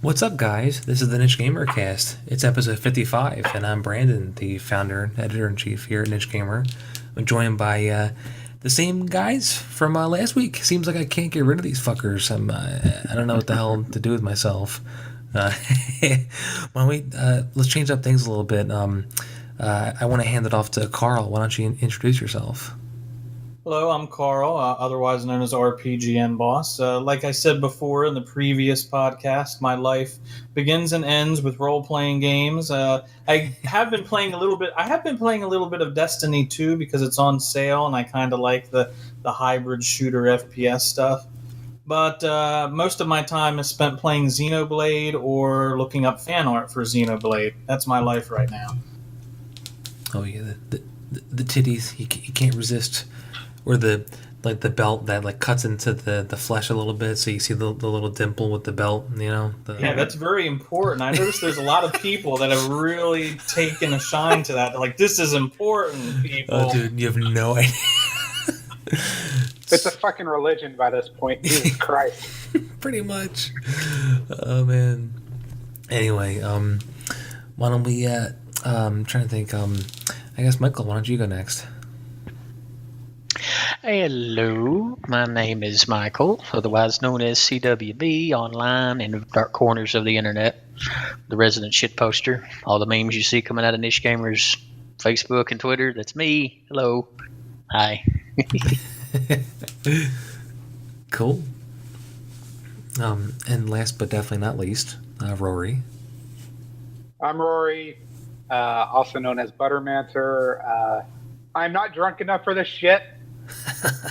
What's up, guys? This is the Niche Gamer Cast. It's episode 55, and I'm Brandon, the founder and editor-in-chief here at Niche Gamer. I'm joined by the same guys from last week. Seems like I can't get rid of these fuckers. I don't know what the hell to do with myself. Why don't we, let's change up things a little bit. I want to hand it off to Carl. Why don't you introduce yourself? Hello, I'm Carl, otherwise known as RPGN Boss. Like I said before in the previous podcast, my life begins and ends with role-playing games. I have been playing a little bit. I have been playing a little bit of Destiny 2 because it's on sale, and I kind of like the hybrid shooter FPS stuff. But most of my time is spent playing Xenoblade or looking up fan art for Xenoblade. That's my life right now. Oh yeah, the titties. You can't resist. Or the belt that cuts into the flesh a little bit, so you see the little dimple with the belt, Yeah, that's very important. I noticed there's a lot of people that have really taken a shine to that. They're like, this is important, people. Oh, dude, you have no idea. It's a fucking religion by this point. Jesus Christ. Pretty much. Oh man. Anyway, why don't we? I'm trying to think. I guess Michael, why don't you go next? Hello, my name is Michael, otherwise known as CWB, online in the dark corners of the internet, the resident shit poster. All the memes you see coming out of Niche Gamers, Facebook and Twitter, that's me. Hello. Hi. Cool. And last but definitely not least, Rory. I'm Rory, also known as Buttermancer. I'm not drunk enough for this shit.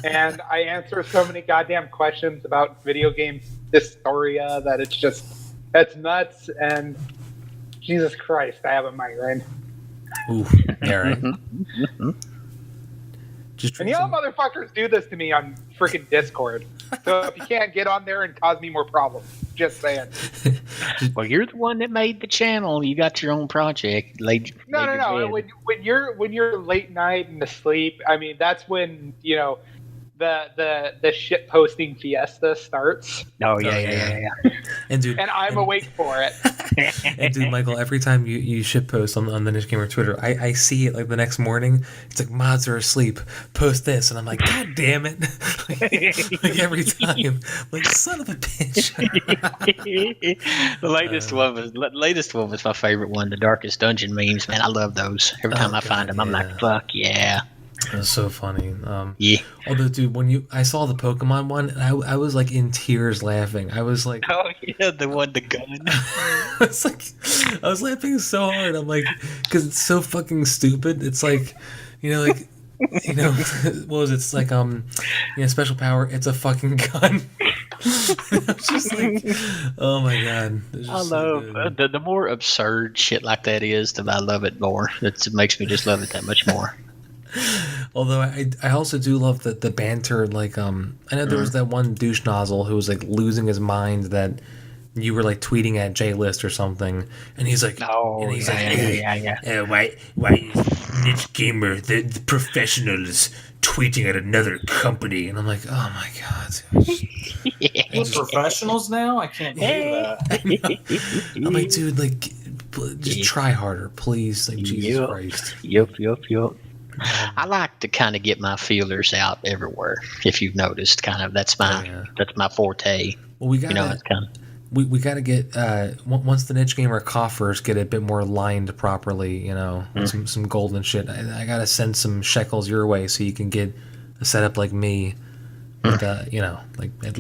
And I answer so many goddamn questions about video game historia that it's nuts, and Jesus Christ, I have a migraine. Ooh, yeah, right. And y'all motherfuckers do this to me on freaking Discord. So if you can't get on there and cause me more problems, just saying. Well, you're the one that made the channel. You got your own project. No. When you're late night and asleep, I mean, that's when the shit posting fiesta starts. Oh yeah. And dude, and I'm awake for it. And dude, Michael, every time you shit post on the Niche Gamer Twitter, I see it like the next morning. It's like, mods are asleep. Post this, and I'm like, God damn it! like every time, like, son of a bitch. The latest one was my favorite one. The Darkest Dungeon memes, man. I love those. Every time I find them, I'm like, fuck yeah. It was so funny. Yeah. Although, dude, I saw the Pokemon one, and I was like in tears laughing. I was like, oh yeah, the gun. I was laughing so hard. I'm like, because it's so fucking stupid. It's like, what was it? It's like, special power. It's a fucking gun. I was just like, oh my god. I love the more absurd shit like that is, the I love it more. It makes me just love it that much more. Although I also do love the banter. Like, I know there was that one douche nozzle who was like losing his mind that you were like tweeting at JList or something, and he's like, yeah. Why Niche Gamer, the professionals tweeting at another company, and I'm like, oh my god. We're professionals now? I can't do that. I'm like, dude, like, just try harder, please. Like, Jesus Christ. Yep. I like to kind of get my feelers out everywhere. If you've noticed, kind of that's my forte. Well, we gotta get once the Niche Gamer coffers get a bit more lined properly, some golden shit. I gotta send some shekels your way so you can get a setup like me with like at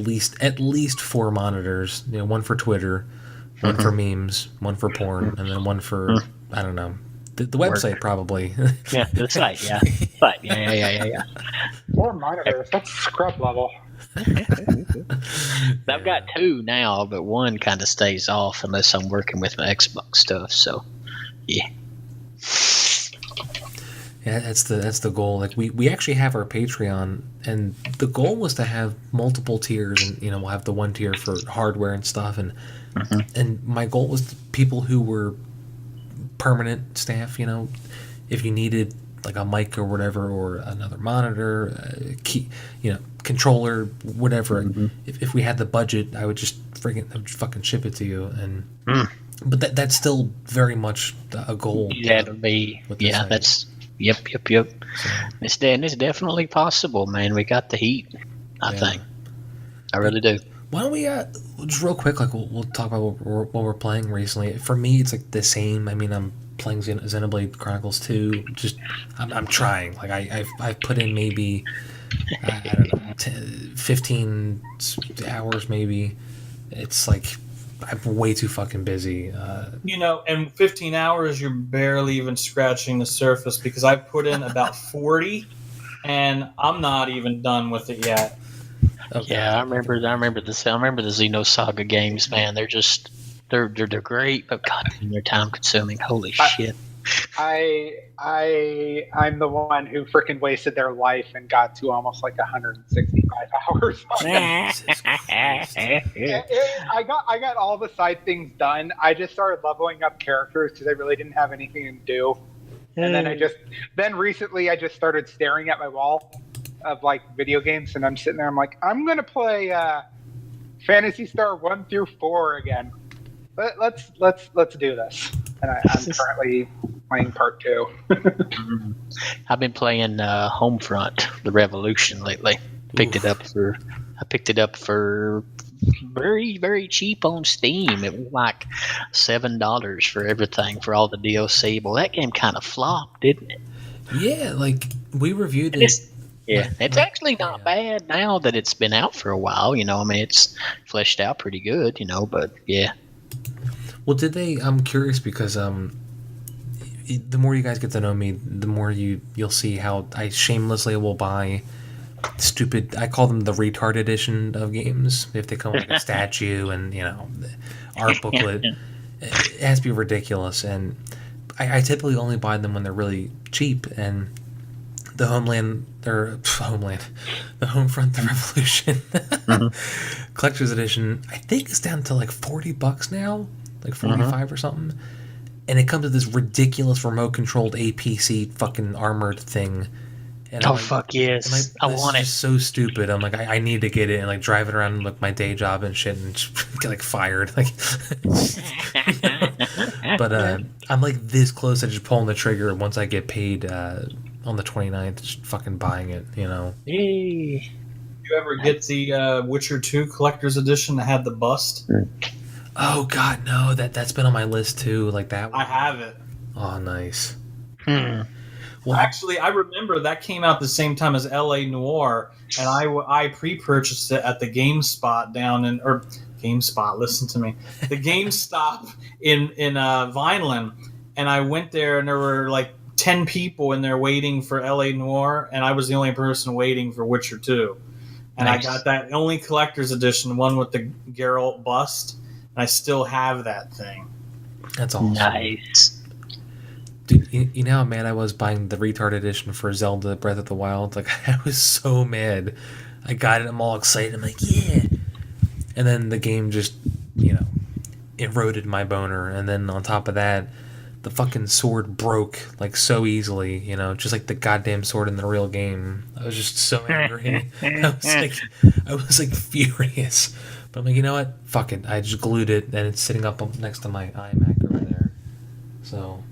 least 4 monitors. One for Twitter, one for memes, one for porn, and then one for I don't know. The website, probably. Yeah, the site, yeah. But, yeah. 4 monitors, that's scrub level. I've got 2 now, but one kind of stays off unless I'm working with my Xbox stuff, so, yeah. Yeah, that's the goal. Like, we actually have our Patreon, and the goal was to have multiple tiers, and, we'll have the one tier for hardware and stuff, and my goal was people who were permanent staff, if you needed like a mic or whatever, or another monitor, key, controller, whatever. If we had the budget, I would just fucking ship it to you. And but that's still very much a goal. That'll be with this thing. that's yep. So, It's definitely possible, man. We got the heat. I Yeah. think. I really do. why don't we just real quick, like we'll talk about what we're playing recently. For me, it's like the same. I mean, I'm playing Xenoblade Chronicles 2. Just I'm trying. Like I've put in maybe I don't know 15 hours maybe. It's like I'm way too fucking busy. In 15 hours, you're barely even scratching the surface because I put in about 40, and I'm not even done with it yet. Okay. Yeah, I remember the Xenosaga games, man. They're just they're great, but goddamn, they're time consuming. Holy shit. I'm the one who freaking wasted their life and got to almost like 165 hours. Jesus Christ. I got all the side things done. I just started leveling up characters because I really didn't have anything to do. And then recently I just started staring at my wall of like video games, and I'm sitting there. I'm like, I'm gonna play Phantasy Star 1 through 4 again. Let's do this. And I'm currently playing part 2. I've been playing Homefront: The Revolution lately. I picked it up for very, very cheap on Steam. It was like $7 for everything for all the DLC. Well, that game kind of flopped, didn't it? Yeah, like we reviewed And it. it's actually not bad now that it's been out for a while. I mean, it's fleshed out pretty good. But yeah. Well, did they? I'm curious because the more you guys get to know me, the more you'll see how I shamelessly will buy stupid. I call them the retard edition of games. If they come with like a statue and the art booklet, it has to be ridiculous. And I typically only buy them when they're really cheap. And the Homefront, the Revolution Collector's Edition, I think it's down to like $40 now. Like 45 or something, and it comes with this ridiculous remote controlled APC fucking armored thing. And I'm like, fuck yes, I want it. It's so stupid. I'm like, I need to get it and like drive it around like my day job and shit and just get like fired. Like, but I'm like this close to just pulling the trigger once I get paid on the 29th, just fucking buying it. Yay. You ever get the Witcher 2 Collector's Edition that had the bust? Oh God, no! That's been on my list too. Like that one. I have it. Oh, nice. Well, actually, I remember that came out the same time as L.A. Noire, and I pre-purchased it at the GameSpot GameSpot. Listen to me, the GameStop in Vineland, and I went there, and there were like 10 people in there waiting for L.A. Noire, and I was the only person waiting for Witcher 2, and nice. I got that only collector's edition, one with the Geralt bust. I still have that thing. That's awesome. Nice. Dude, you know how mad I was buying the retard edition for Zelda Breath of the Wild? Like, I was so mad. I got it, I'm all excited. I'm like, yeah. And then the game just, eroded my boner. And then on top of that, the fucking sword broke, like, so easily, just like the goddamn sword in the real game. I was just so angry. I was like furious. But I'm like, you know what? Fuck it. I just glued it, and it's sitting up next to my iMac over there. So,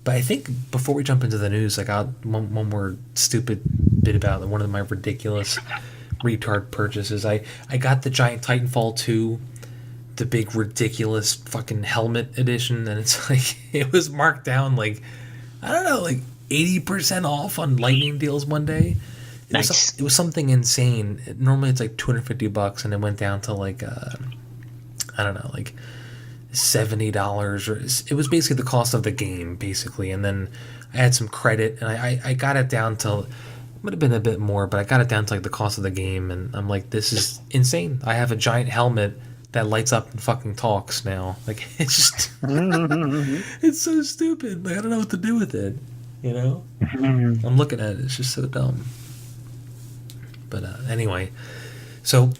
but I think before we jump into the news, I got one more stupid bit about one of my ridiculous retard purchases. I got the Giant Titanfall 2, the big ridiculous fucking helmet edition, and it's like it was marked down like I don't know, like 80% off on Lightning deals one day. It was something insane. Normally it's like $250, and it went down to like I don't know, like $70, or it was basically the cost of the game, basically. And then I had some credit, and I got it down to, it would have been a bit more, but I got it down to like the cost of the game, and I'm like, this is insane. I have a giant helmet that lights up and fucking talks now. Like, it's just it's so stupid. Like, I don't know what to do with it. I'm looking at it. It's just so dumb. But anyway, so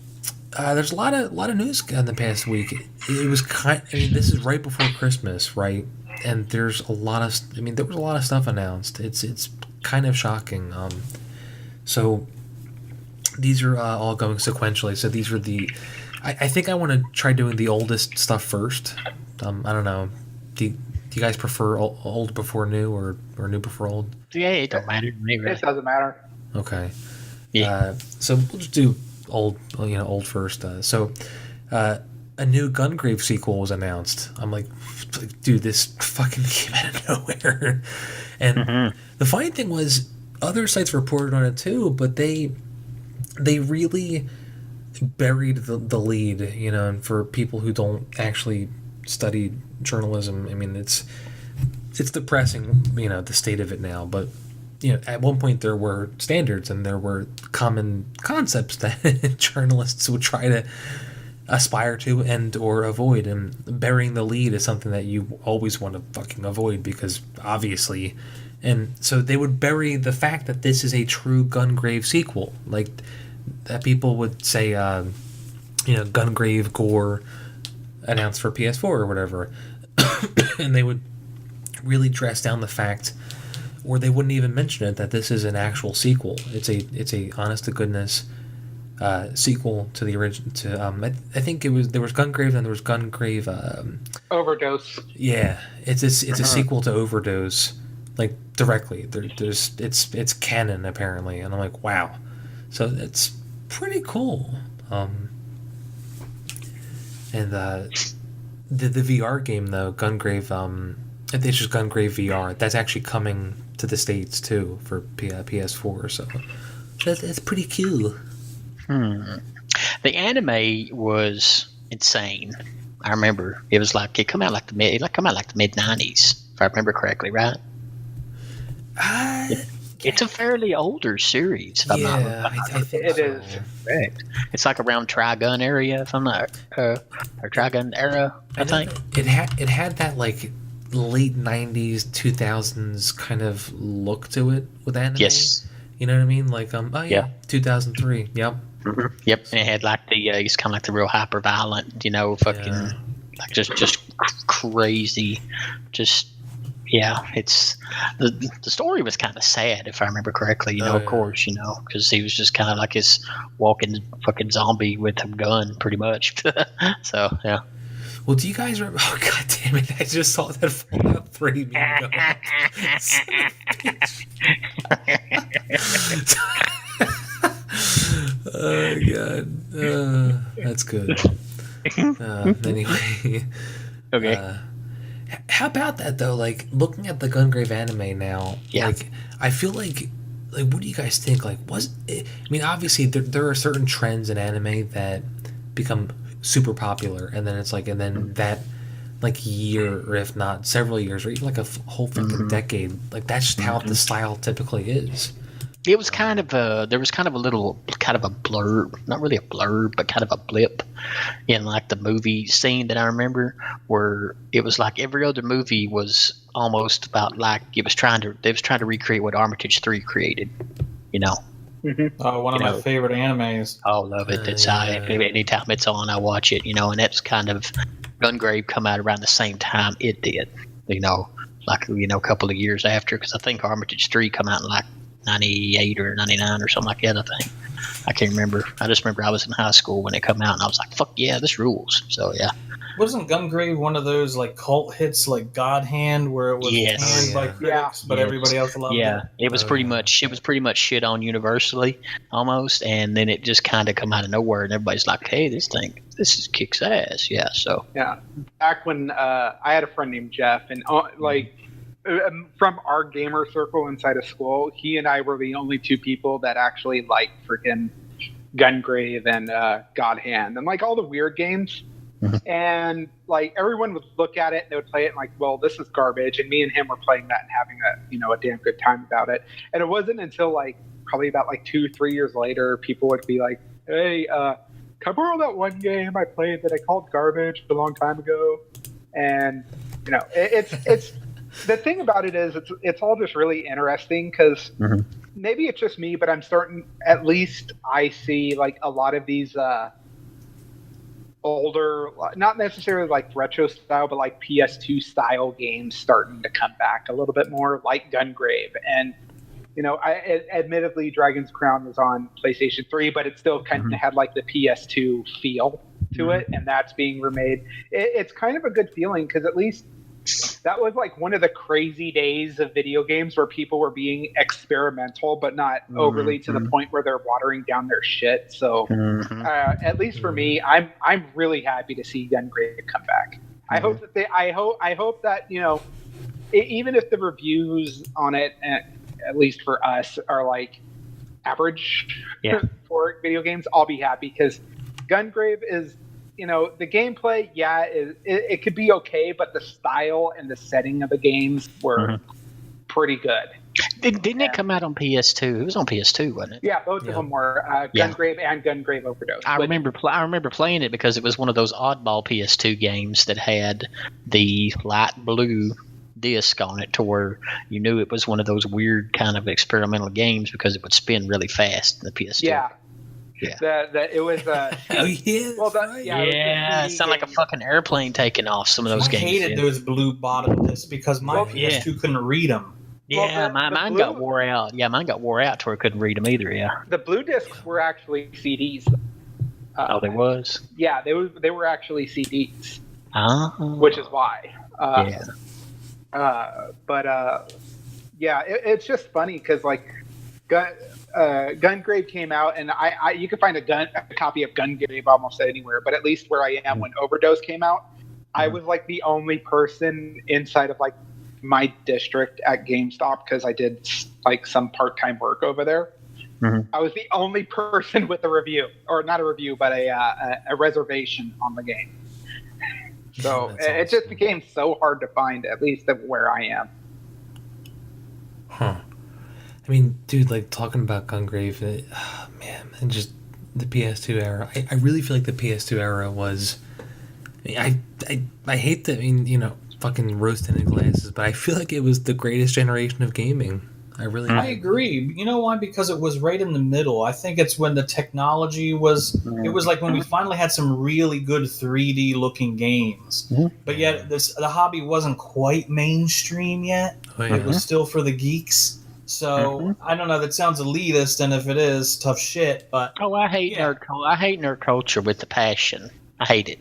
there's a lot of news in the past week. It was this is right before Christmas, right? And there's a lot of, there was a lot of stuff announced. It's kind of shocking. So these are all going sequentially. So these are the I think I want to try doing the oldest stuff first. I don't know. Do you guys prefer old before new or new before old? Yeah, it don't matter to me, really. It doesn't matter. Okay. Yeah. So we'll just do old first. A new Gungrave sequel was announced. I'm like, dude, this fucking came out of nowhere. And the funny thing was, other sites reported on it too, but they really buried the lead, and for people who don't actually study journalism, I mean, it's depressing, the state of it now, but at one point there were standards and there were common concepts that journalists would try to aspire to and or avoid, and burying the lead is something that you always want to fucking avoid, because obviously, and so they would bury the fact that this is a true Gungrave sequel, like that people would say Gungrave Gore announced for PS4 or whatever, and they would really dress down the fact, or they wouldn't even mention it, that this is an actual sequel. It's a honest to goodness sequel to the original. I think there was Gungrave and there was Gungrave Overdose. Yeah, it's a sequel to Overdose, like directly. It's canon apparently, and I'm like, wow. So it's pretty cool. And the VR game though, Gungrave, it's just Gungrave VR. That's actually coming to the States too for PS4. So that's pretty cool. The anime was insane. I remember it was like it come out like the mid '90s, if I remember correctly, right? It's a fairly older series. If I'm not, I think it so. is. correct. It's like around Trigun area, if I'm not, or Trigun era, I think. It had that like late '90s, 2000s kind of look to it with anime. Yes. You know what I mean? Like 2003. Yep. Mm-hmm. Yep, and it had like it's kind of like the real hyper violent, fucking like just crazy, just it's the story was kind of sad if I remember correctly, of course, because he was just kind of like this walking fucking zombie with a gun, pretty much. So yeah. Well, do you guys remember? Oh god damn it! I just saw that Fallout 3 meme go up. Oh god, that's good. Anyway, Okay. How about that though? Like looking at the Gungrave anime now, like I feel like what do you guys think? Like, I mean, obviously there are certain trends in anime that become super popular, and then it's like, and then that like year, or if not several years, or even like a whole fucking decade, like that's just how the style typically is. It was kind of there was kind of a blurb, not really a blurb, but kind of a blip in like the movie scene that I remember, where it was like every other movie was almost about like they was trying to recreate what Armitage 3 created, One of my favorite animes. I love it. It's anytime it's on, I watch it, and that's kind of Gungrave come out around the same time it did, like a couple of years after, because I think Armitage 3 come out in like 98 or 99 or something like that, I think. I can't remember. I just remember I was in high school when it came out, and I was like, fuck yeah, this rules. So yeah. Wasn't Gungrave one of those like cult hits like God Hand, where it was panned by critics, but everybody else loved it? Yeah, it was pretty much shit on universally almost, and then it just kind of come out of nowhere, and everybody's like, hey, this is kicks ass. Yeah, so. Yeah. Back when I had a friend named Jeff, and from our gamer circle inside of school, he and I were the only two people that actually liked freaking Gungrave and God Hand and like all the weird games. Mm-hmm. And like everyone would look at it and they would play it and like, well, this is garbage. And me and him were playing that and having a damn good time about it. And it wasn't until like probably about like 2-3 years later, people would be like, hey, can I borrow that one game I played that I called garbage a long time ago? And it's the thing about it is it's all just really interesting because maybe it's just me, but I'm starting, at least I see like a lot of these older, not necessarily like retro style, but like PS2 style games starting to come back a little bit more, like Gungrave. And admittedly Dragon's Crown was on PlayStation 3, but it still kind of had like the PS2 feel to it, and that's being remade. It's kind of a good feeling because at least that was like one of the crazy days of video games where people were being experimental, but not overly to the point where they're watering down their shit. So, at least for me, I'm really happy to see Gungrave come back. I hope that I hope that even if the reviews on it, at least for us, are like average for video games, I'll be happy because Gungrave is. The gameplay, it could be okay, but the style and the setting of the games were pretty good. Didn't it come out on PS2? It was on PS2, wasn't it? Yeah, both of them were Gungrave and Gungrave Overdose. I remember playing it because it was one of those oddball PS2 games that had the light blue disc on it to where you knew it was one of those weird kind of experimental games because it would spin really fast in the PS2. Yeah. It was oh yeah, well, it sounded like a fucking airplane taking off. Some of those games. I hated those blue bottom discs because my PS2 couldn't read them. Yeah, mine got wore out. Yeah, mine got wore out to where I couldn't read them either. Yeah, the blue discs were actually CDs. They was. Yeah, they were actually CDs. Which is why. It's just funny because like. Gungrave came out, and I you could find a copy of Gungrave almost anywhere, but at least where I am when Overdose came out, I was like the only person inside of like my district at GameStop because I did like some part-time work over there. I was the only person with a review, or not a review, but a reservation on the game. So it just became so hard to find, at least where I am. Huh. I mean, dude, like talking about Gungrave, man, and just the PS2 era. I really feel like the PS2 era was. I hate that. I mean, fucking rose-tinted glasses, but I feel like it was the greatest generation of gaming. I agree. You know why? Because it was right in the middle. I think it's when the technology was. It was like when we finally had some really good 3D looking games, but yet the hobby wasn't quite mainstream yet. It was still for the geeks. So I don't know. That sounds elitist, and if it is, tough shit. But I hate nerd culture. I hate nerd culture with the passion. I hate it.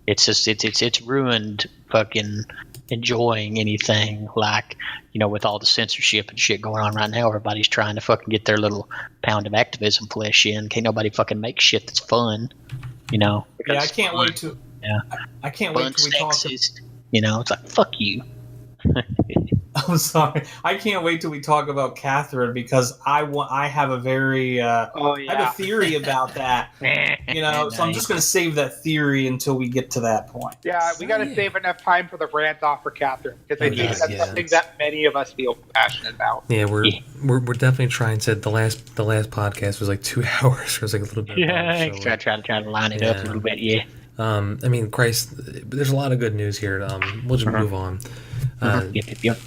It's just it's ruined fucking enjoying anything like with all the censorship and shit going on right now. Everybody's trying to fucking get their little pound of activism flesh in. Can't nobody fucking make shit that's fun. Yeah, I can't wait to. Yeah, I can't wait till we talk. It's like fuck you. I'm sorry. I can't wait till we talk about Catherine because I have a very I have a theory about that. So I'm just going to save that theory until we get to that point. Yeah, we got to save enough time for the rant off for Catherine because I think that's something that many of us feel passionate about. Yeah, we're definitely trying to. The last podcast was like 2 hours. It was like a little bit. Yeah, so try to line it up a little bit. Yeah. I mean, Christ, there's a lot of good news here. We'll just move on. Yep.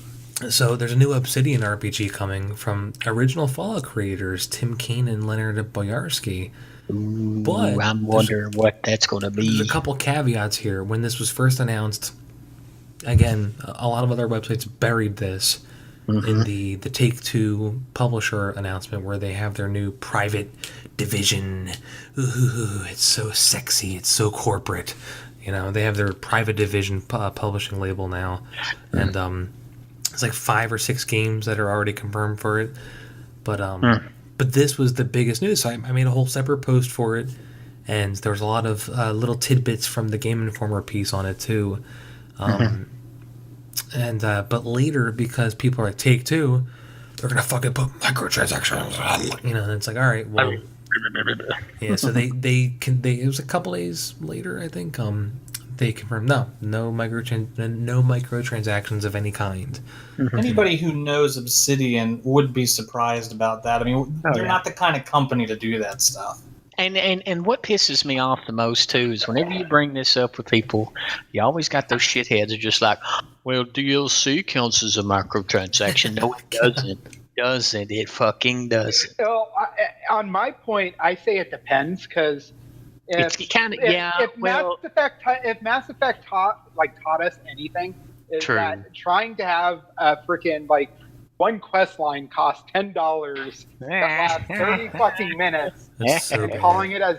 So there's a new Obsidian RPG coming from original Fallout creators Tim Kaine and Leonard Boyarsky. But I'm wondering what that's going to be. There's a couple caveats here. When this was first announced, again, a lot of other websites buried this in the Take-Two publisher announcement where they have their new private division. Ooh, it's so sexy. It's so corporate. They have their private division publishing label now. And it's like 5 or 6 games that are already confirmed for it. But this was the biggest news. So I made a whole separate post for it. And there was a lot of little tidbits from the Game Informer piece on it too. But later, because people are like Take-Two, they're gonna fucking put microtransactions. And it's like, all right, well, yeah. So they it was a couple days later, I think. They confirmed no microtransactions of any kind. Anybody who knows Obsidian would be surprised about that. I mean, they're not the kind of company to do that stuff. And what pisses me off the most too is whenever you bring this up with people, you always got those shitheads that are just like, well, DLC counts as a microtransaction. No, it doesn't. It fucking doesn't. Well, on my point, I say it depends because if Mass Effect taught us anything, is that trying to have a freaking one quest line costs $10 that lasts 30 fucking minutes, and calling it as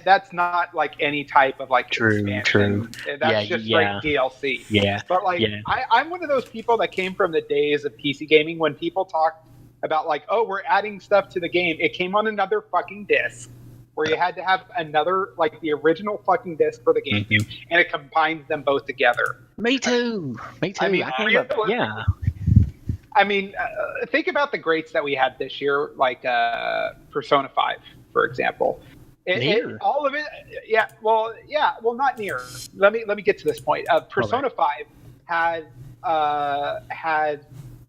that's not like any type of like True. expansion. That's Yeah, just yeah. straight DLC. Yeah. But like, Yeah. I'm one of those people that came from the days of PC gaming when people talk about like, oh, we're adding stuff to the game. It came on another fucking disc where you had to have another, like the original fucking disc for the game, and it combines them both together. Me too. I mean, Yeah. I mean, think about the greats that we had this year, like Persona 5, for example. Nier. All of it, well, not Nier. Let me get to this point. Persona 5 had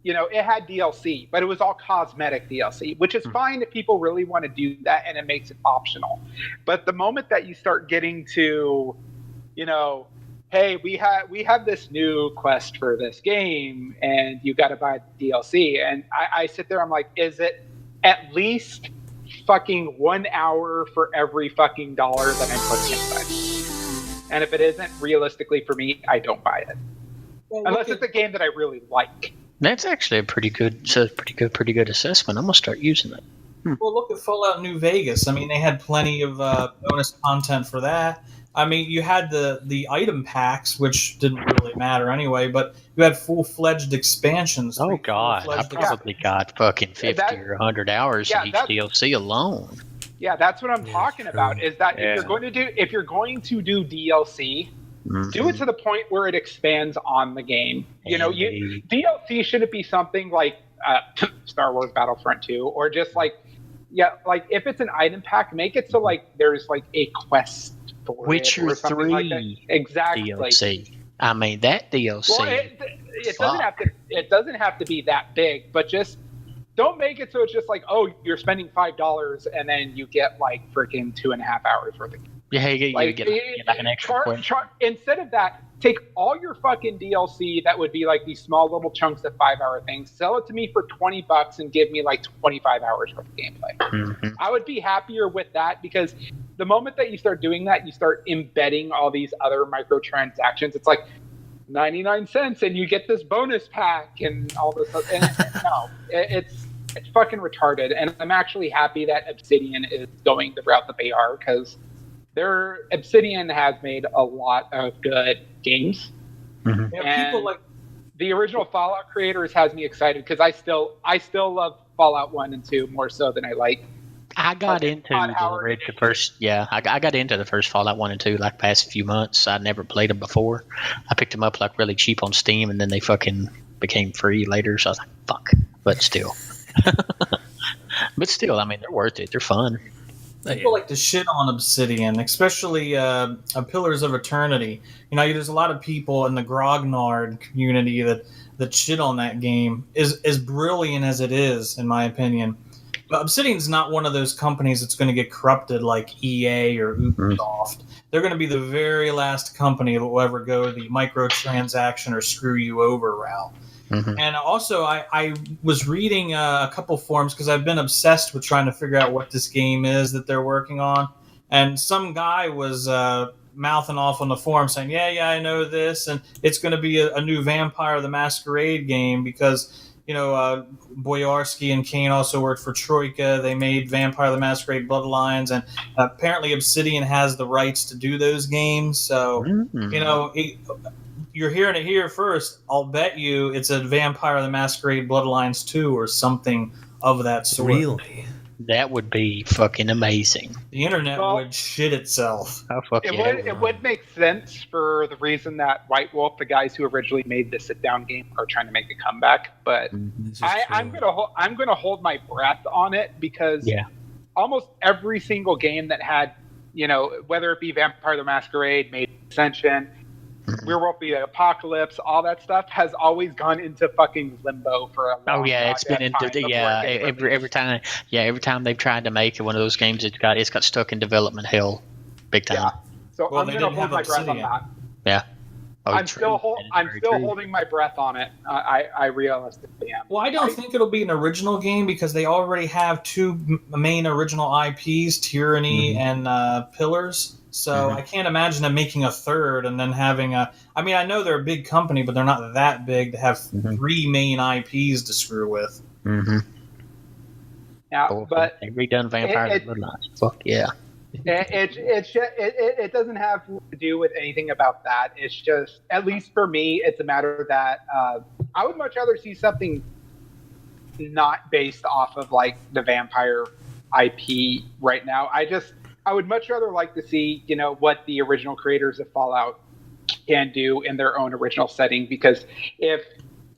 it had DLC, but it was all cosmetic DLC, which is fine if people really want to do that, and it makes it optional. But the moment that you start getting to, hey, we have this new quest for this game, and you got to buy DLC, and I sit there, I'm like, is it at least fucking 1 hour for every fucking dollar that I'm putting inside? And if it isn't, realistically for me, I don't buy it, unless it's a game that I really like. That's actually a pretty good assessment. I'm gonna start using it. Well, look at Fallout New Vegas. I mean, they had plenty of bonus content for that. I mean, you had the item packs, which didn't really matter anyway, but you had full-fledged expansions. Oh God, I probably got fucking 50 or 100 hours in each DLC alone. Yeah, that's what I'm talking about. Is that if you're going to do DLC, do it to the point where it expands on the game. DLC shouldn't be something like Star Wars Battlefront 2, or just like if it's an item pack, make it so like there's like a quest for Witcher it or something 3 like that. Exactly. DLC. I mean that DLC. Well, it doesn't have to be that big, but just don't make it so it's just like, oh, you're spending $5 and then you get like freaking 2.5 hours worth of game. Yeah, you get like an extra instead of that, take all your fucking DLC that would be like these small little chunks of 5-hour things, sell it to me for $20 and give me like 25 hours worth of gameplay. I would be happier with that, because the moment that you start doing that, you start embedding all these other microtransactions. It's like 99 cents and you get this bonus pack and all this stuff. And it's fucking retarded. And I'm actually happy that Obsidian is going the route that they are, because Obsidian has made a lot of good games. And people like the original Fallout creators has me excited, because I still love Fallout 1 and 2 more so than I like. I got into the first Fallout 1 and 2 like past few months. I'd never played them before. I picked them up like really cheap on Steam, and then they fucking became free later, so I was like, fuck. But still. I mean, they're worth it. They're fun. People like to shit on Obsidian, especially Pillars of Eternity. There's a lot of people in the Grognard community that shit on that game. As brilliant as it is, in my opinion. But Obsidian's not one of those companies that's going to get corrupted like EA or Ubisoft. They're going to be the very last company that will ever go the microtransaction or screw you over route. And also, I was reading a couple forums, because I've been obsessed with trying to figure out what this game is that they're working on. And some guy was mouthing off on the forum saying, yeah, I know this, and it's going to be a new Vampire the Masquerade game, because Boyarsky and Kane also worked for Troika. They made Vampire the Masquerade Bloodlines, and apparently Obsidian has the rights to do those games. So, you're hearing it here first. I'll bet you it's a Vampire the Masquerade Bloodlines 2 or something of that sort. Really? That would be fucking amazing. The internet would shit itself. Oh, fuck It would make sense for the reason that White Wolf, the guys who originally made the sit-down game, are trying to make a comeback. But I'm gonna hold my breath on it, because almost every single game that had, whether it be Vampire the Masquerade, Made Ascension, Werewolf the Apocalypse, all that stuff has always gone into fucking limbo for a long it's been into every time they've tried to make one of those games, it's got stuck in development hell big time. So I'm gonna hold my breath on that. Yeah. I'm still holding my breath on it. I realistically am. Well, I don't think it'll be an original game, because they already have two main original IPs, Tyranny and Pillars. So I can't imagine them making a third and then having I know they're a big company, but they're not that big to have 3 main IPs to screw with. Yeah, but they redone Vampire Bloodlines. Fuck yeah. It doesn't have to do with anything about that. It's just, at least for me, it's a matter that I would much rather see something not based off of like the vampire IP right now. I would much rather like to see, what the original creators of Fallout can do in their own original setting, because if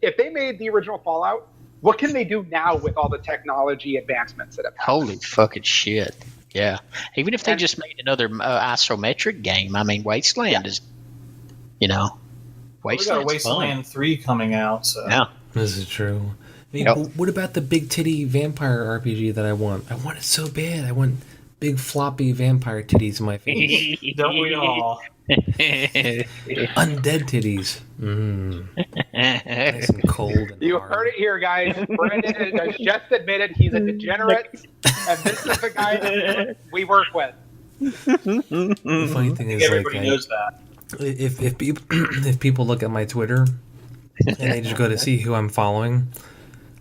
they made the original Fallout, what can they do now with all the technology advancements that have happened? Holy fucking shit. Yeah. Even if they just made another isometric game, I mean, Wasteland is, We got Wasteland's Wasteland 3 coming out, so. Yeah. This is true. I mean, Yep. what about the big titty vampire RPG that I want? I want it so bad. I want big floppy vampire titties in my face. Don't we all? Undead titties. Nice and cold. And You hard. heard it here, guys. Brendan has just admitted he's a degenerate, and this is the guy that we work with. The funny thing is, Everybody knows that. if people if people look at my Twitter and they just go to see who I'm following,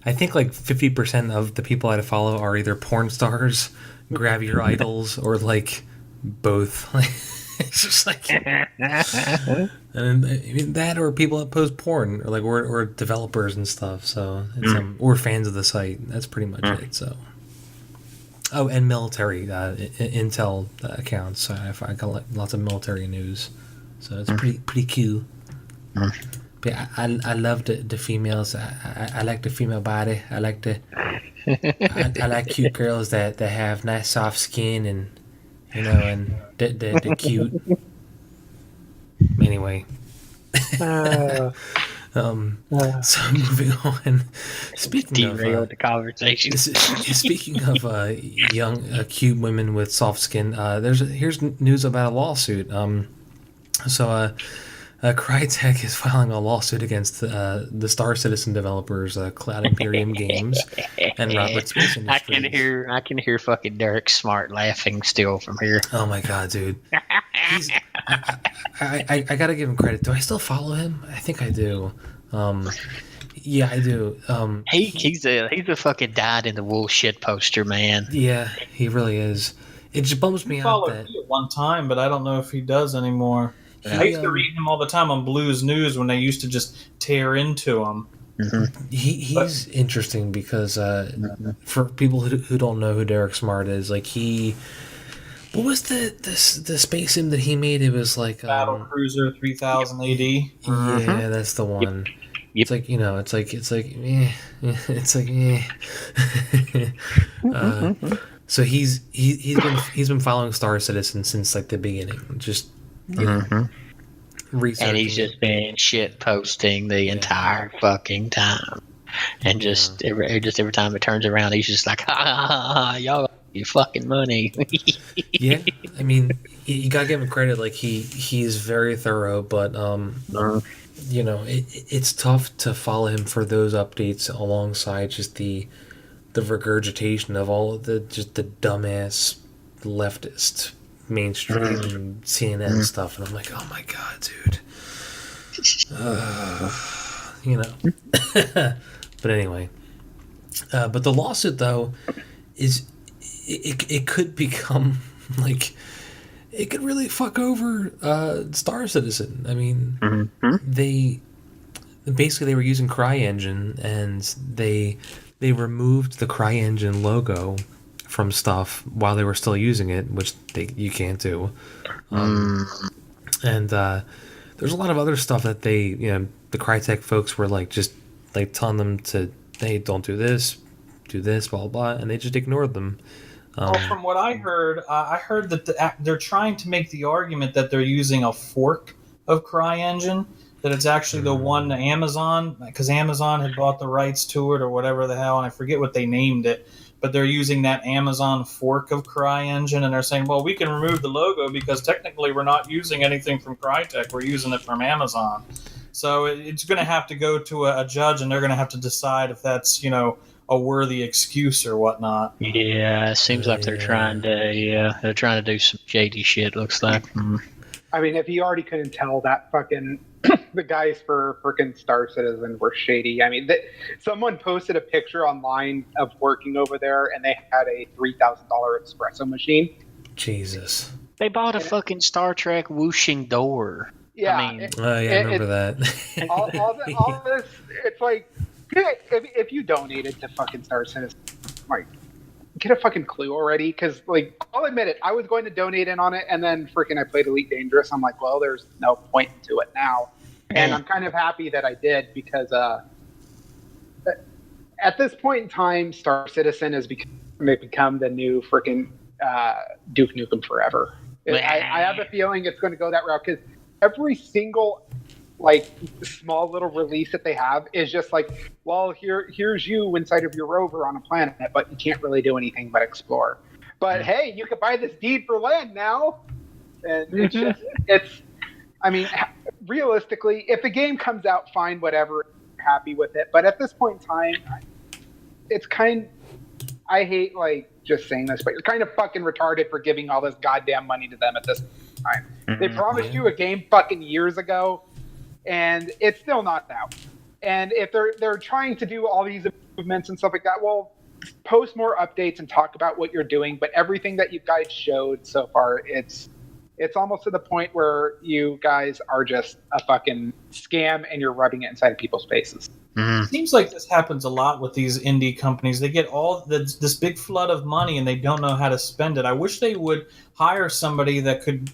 I think like 50% of the people I follow are either porn stars, grab your idols, or like both. It's just like, and I mean, that or people that post porn, or like or developers and stuff. So it's, or fans of the site. That's pretty much it. So. Oh, and military intel accounts. So I got like, lots of military news. So it's pretty cool. But I love the females. I like the female body. I like I like cute girls that have nice soft skin and and they're cute. Anyway. So moving on. Speaking of the conversation. speaking of young, cute women with soft skin, here's news about a lawsuit. Crytek is filing a lawsuit against the Star Citizen developers, Cloud Imperium Games, and Robert Space Industries. I can hear fucking Derek Smart laughing still from here. Oh my god, dude! I gotta give him credit. Do I still follow him? I think I do. Yeah, I do. He's a fucking dyed in the wool shit poster, man. Yeah, he really is. It just bums me He out followed that me at one time, but I don't know if he does anymore. I used to read him all the time on Blues News when they used to just tear into him. he's interesting because for people who don't know who Derek Smart is, like what was the space sim that he made? It was like Battle Cruiser 3000 AD. Yeah, that's the one. Yep. It's like it's like so he's been following Star Citizen since like the beginning, just researching. And he's just been shit posting the entire fucking time, and just every time it turns around, he's just like, ha, y'all, your fucking money. Yeah, I mean, you gotta give him credit. Like he's very thorough, but it's tough to follow him for those updates alongside just the regurgitation of all of the dumbass leftist mainstream CNN stuff, and I'm like, oh my god, dude. But anyway, but the lawsuit though is it could become like it could really fuck over Star Citizen. I mean, they were using CryEngine, and they removed the CryEngine logo from stuff while they were still using it, which you can't do. And there's a lot of other stuff that the Crytek folks were like just like telling them to, hey, don't do this, blah blah, and they just ignored them. Well, from what I heard that they're trying to make the argument that they're using a fork of CryEngine, that it's actually the one to Amazon, because Amazon had bought the rights to it or whatever the hell, and I forget what they named it, but they're using that Amazon fork of CryEngine, and they're saying, well, we can remove the logo because technically we're not using anything from Crytek, we're using it from Amazon. So it's going to have to go to a judge, and they're going to have to decide if that's, a worthy excuse or whatnot. Yeah, it seems like they're trying to do some shady shit, looks like. I mean, if you already couldn't tell that fucking the guys for freaking Star Citizen were shady. I mean, someone posted a picture online of working over there, and they had a $3,000 espresso machine. Jesus. They bought a fucking Star Trek whooshing door. Yeah, I mean, Oh yeah, I remember that. all this, it's like, if you donated to fucking Star Citizen, like, get a fucking clue already. Because, like, I'll admit it, I was going to donate in on it, and then freaking I played Elite Dangerous. I'm like, well, there's no point to it now. And I'm kind of happy that I did, because at this point in time, Star Citizen has become the new freaking Duke Nukem Forever. I have a feeling it's going to go that route, because every single like small little release that they have is just like, well, here's you inside of your rover on a planet, but you can't really do anything but explore. But hey, you can buy this deed for land now, and it's I mean, realistically, if the game comes out fine, whatever, happy with it. But at this point in time, it's I hate like just saying this, but you're kind of fucking retarded for giving all this goddamn money to them at this time. They promised you a game fucking years ago, and it's still not out. And if they're trying to do all these improvements and stuff like that, well, post more updates and talk about what you're doing. But everything that you guys showed so far, it's almost to the point where you guys are just a fucking scam, and you're rubbing it inside of people's faces. It seems like this happens a lot with these indie companies. They get this big flood of money, and they don't know how to spend it. I wish they would hire somebody that could,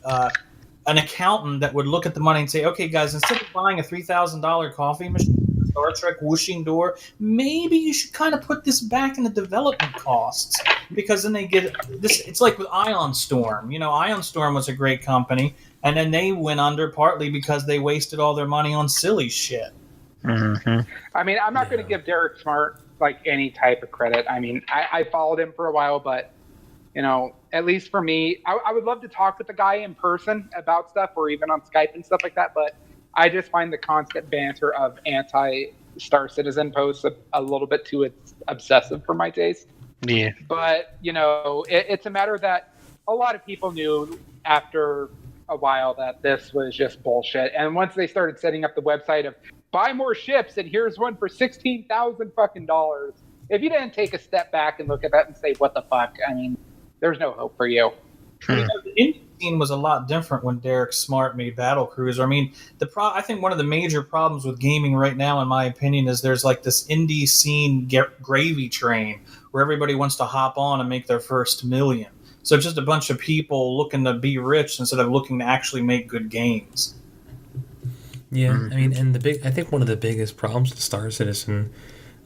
an accountant that would look at the money and say, okay, guys, instead of buying a $3,000 coffee machine, Star Trek whooshing door, maybe you should kind of put this back in the development costs, because then they get this. It's like with Ion Storm. Ion Storm was a great company, and then they went under partly because they wasted all their money on silly shit. Mm-hmm. I mean, I'm not going to give Derek Smart like any type of credit. I mean, I followed him for a while, but at least for me, I would love to talk with the guy in person about stuff, or even on Skype and stuff like that. But I just find the constant banter of anti-Star Citizen posts a little bit too obsessive for my taste. Yeah. But, it's a matter that a lot of people knew after a while that this was just bullshit. And once they started setting up the website of buy more ships, and here's one for $16,000 fucking dollars. If you didn't take a step back and look at that and say, what the fuck? I mean, there's no hope for you. The indie scene was a lot different when Derek Smart made Battle Cruiser. I mean, I think one of the major problems with gaming right now, in my opinion, is there's like this indie scene gravy train where everybody wants to hop on and make their first million. So it's just a bunch of people looking to be rich instead of looking to actually make good games. Yeah, I mean, and I think one of the biggest problems with Star Citizen,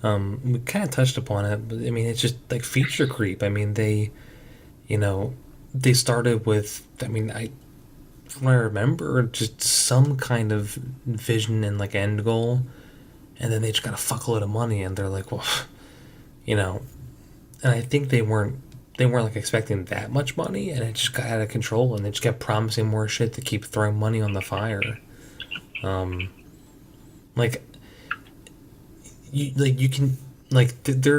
we kind of touched upon it, but I mean, it's just like feature creep. I mean, they started with, from what I remember, just some kind of vision and like end goal, and then they just got a fuckload of money, and they're like, well, and I think they weren't like expecting that much money, and it just got out of control, and they just kept promising more shit to keep throwing money on the fire. There's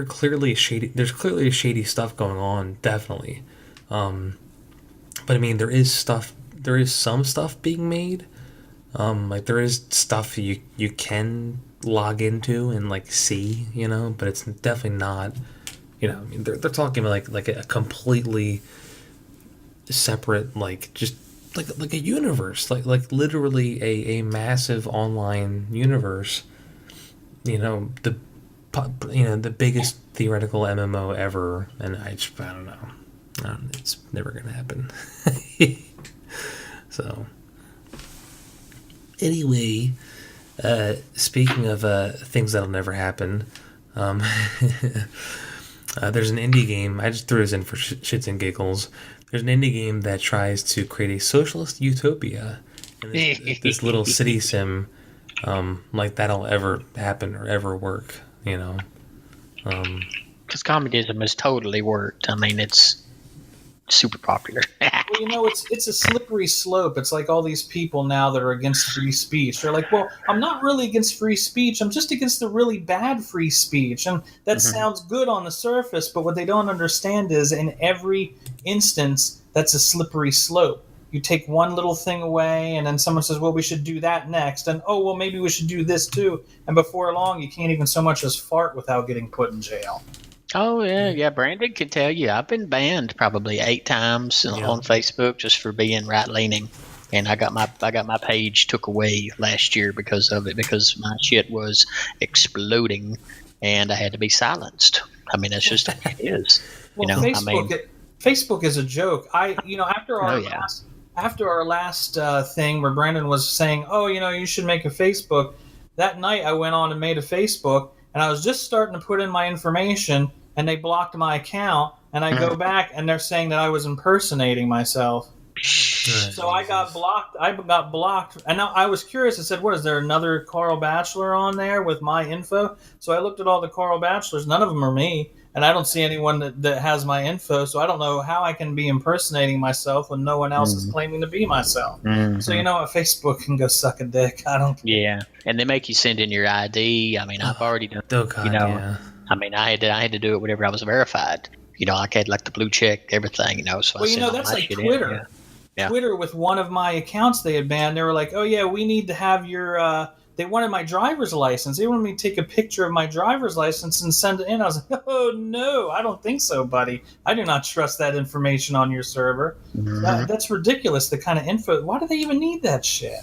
clearly shady stuff going on, definitely. But I mean, there is some stuff being made. There is stuff you can log into and like see, but it's definitely not, I mean, they're talking about like a completely separate, like a universe, like literally a massive online universe. The biggest theoretical MMO ever, and I don't know. It's never gonna happen. So, anyway, speaking of things that'll never happen, there's an indie game. I just threw this in for shits and giggles. There's an indie game that tries to create a socialist utopia. And this little city sim, like that'll ever happen or ever work, Because communism has totally worked. I mean, it's super popular. Well, it's a slippery slope. It's like all these people now that are against free speech. They're like, well, I'm not really against free speech. I'm just against the really bad free speech. And that sounds good on the surface, but what they don't understand is in every instance, that's a slippery slope. You take one little thing away, and then someone says, well, we should do that next. And, oh, well, maybe we should do this too. And before long, you can't even so much as fart without getting put in jail. Oh yeah. Brandon can tell you I've been banned probably 8 times Yeah. on Facebook just for being right leaning, and I got my page took away last year because of it, because my shit was exploding, and I had to be silenced. I mean, that's just the way it is. Well, Facebook is a joke. After Oh our yeah. last thing where Brandon was saying, "Oh, you should make a Facebook." That night, I went on and made a Facebook, and I was just starting to put in my information, and they blocked my account. And I go back, and they're saying that I was impersonating myself. So I got blocked. And now I was curious. I said, "What is there? Another Carl Bachelor on there with my info?" So I looked at all the Carl Bachelors. None of them are me, and I don't see anyone that has my info. So I don't know how I can be impersonating myself when no one else is claiming to be myself. So what? Facebook can go suck a dick. I don't. Yeah, and they make you send in your ID. I mean, I've already done. Oh God, yeah. I mean, I had to do it whenever I was verified. I had like the blue check, everything. So I sent all that's my like shit Twitter. in. Yeah. Twitter, with one of my accounts they had banned, they were like, "Oh yeah, we need to have your." They wanted my driver's license. They wanted me to take a picture of my driver's license and send it in. I was like, "Oh no, I don't think so, buddy. I do not trust that information on your server. That's ridiculous. The kind of info. Why do they even need that shit?"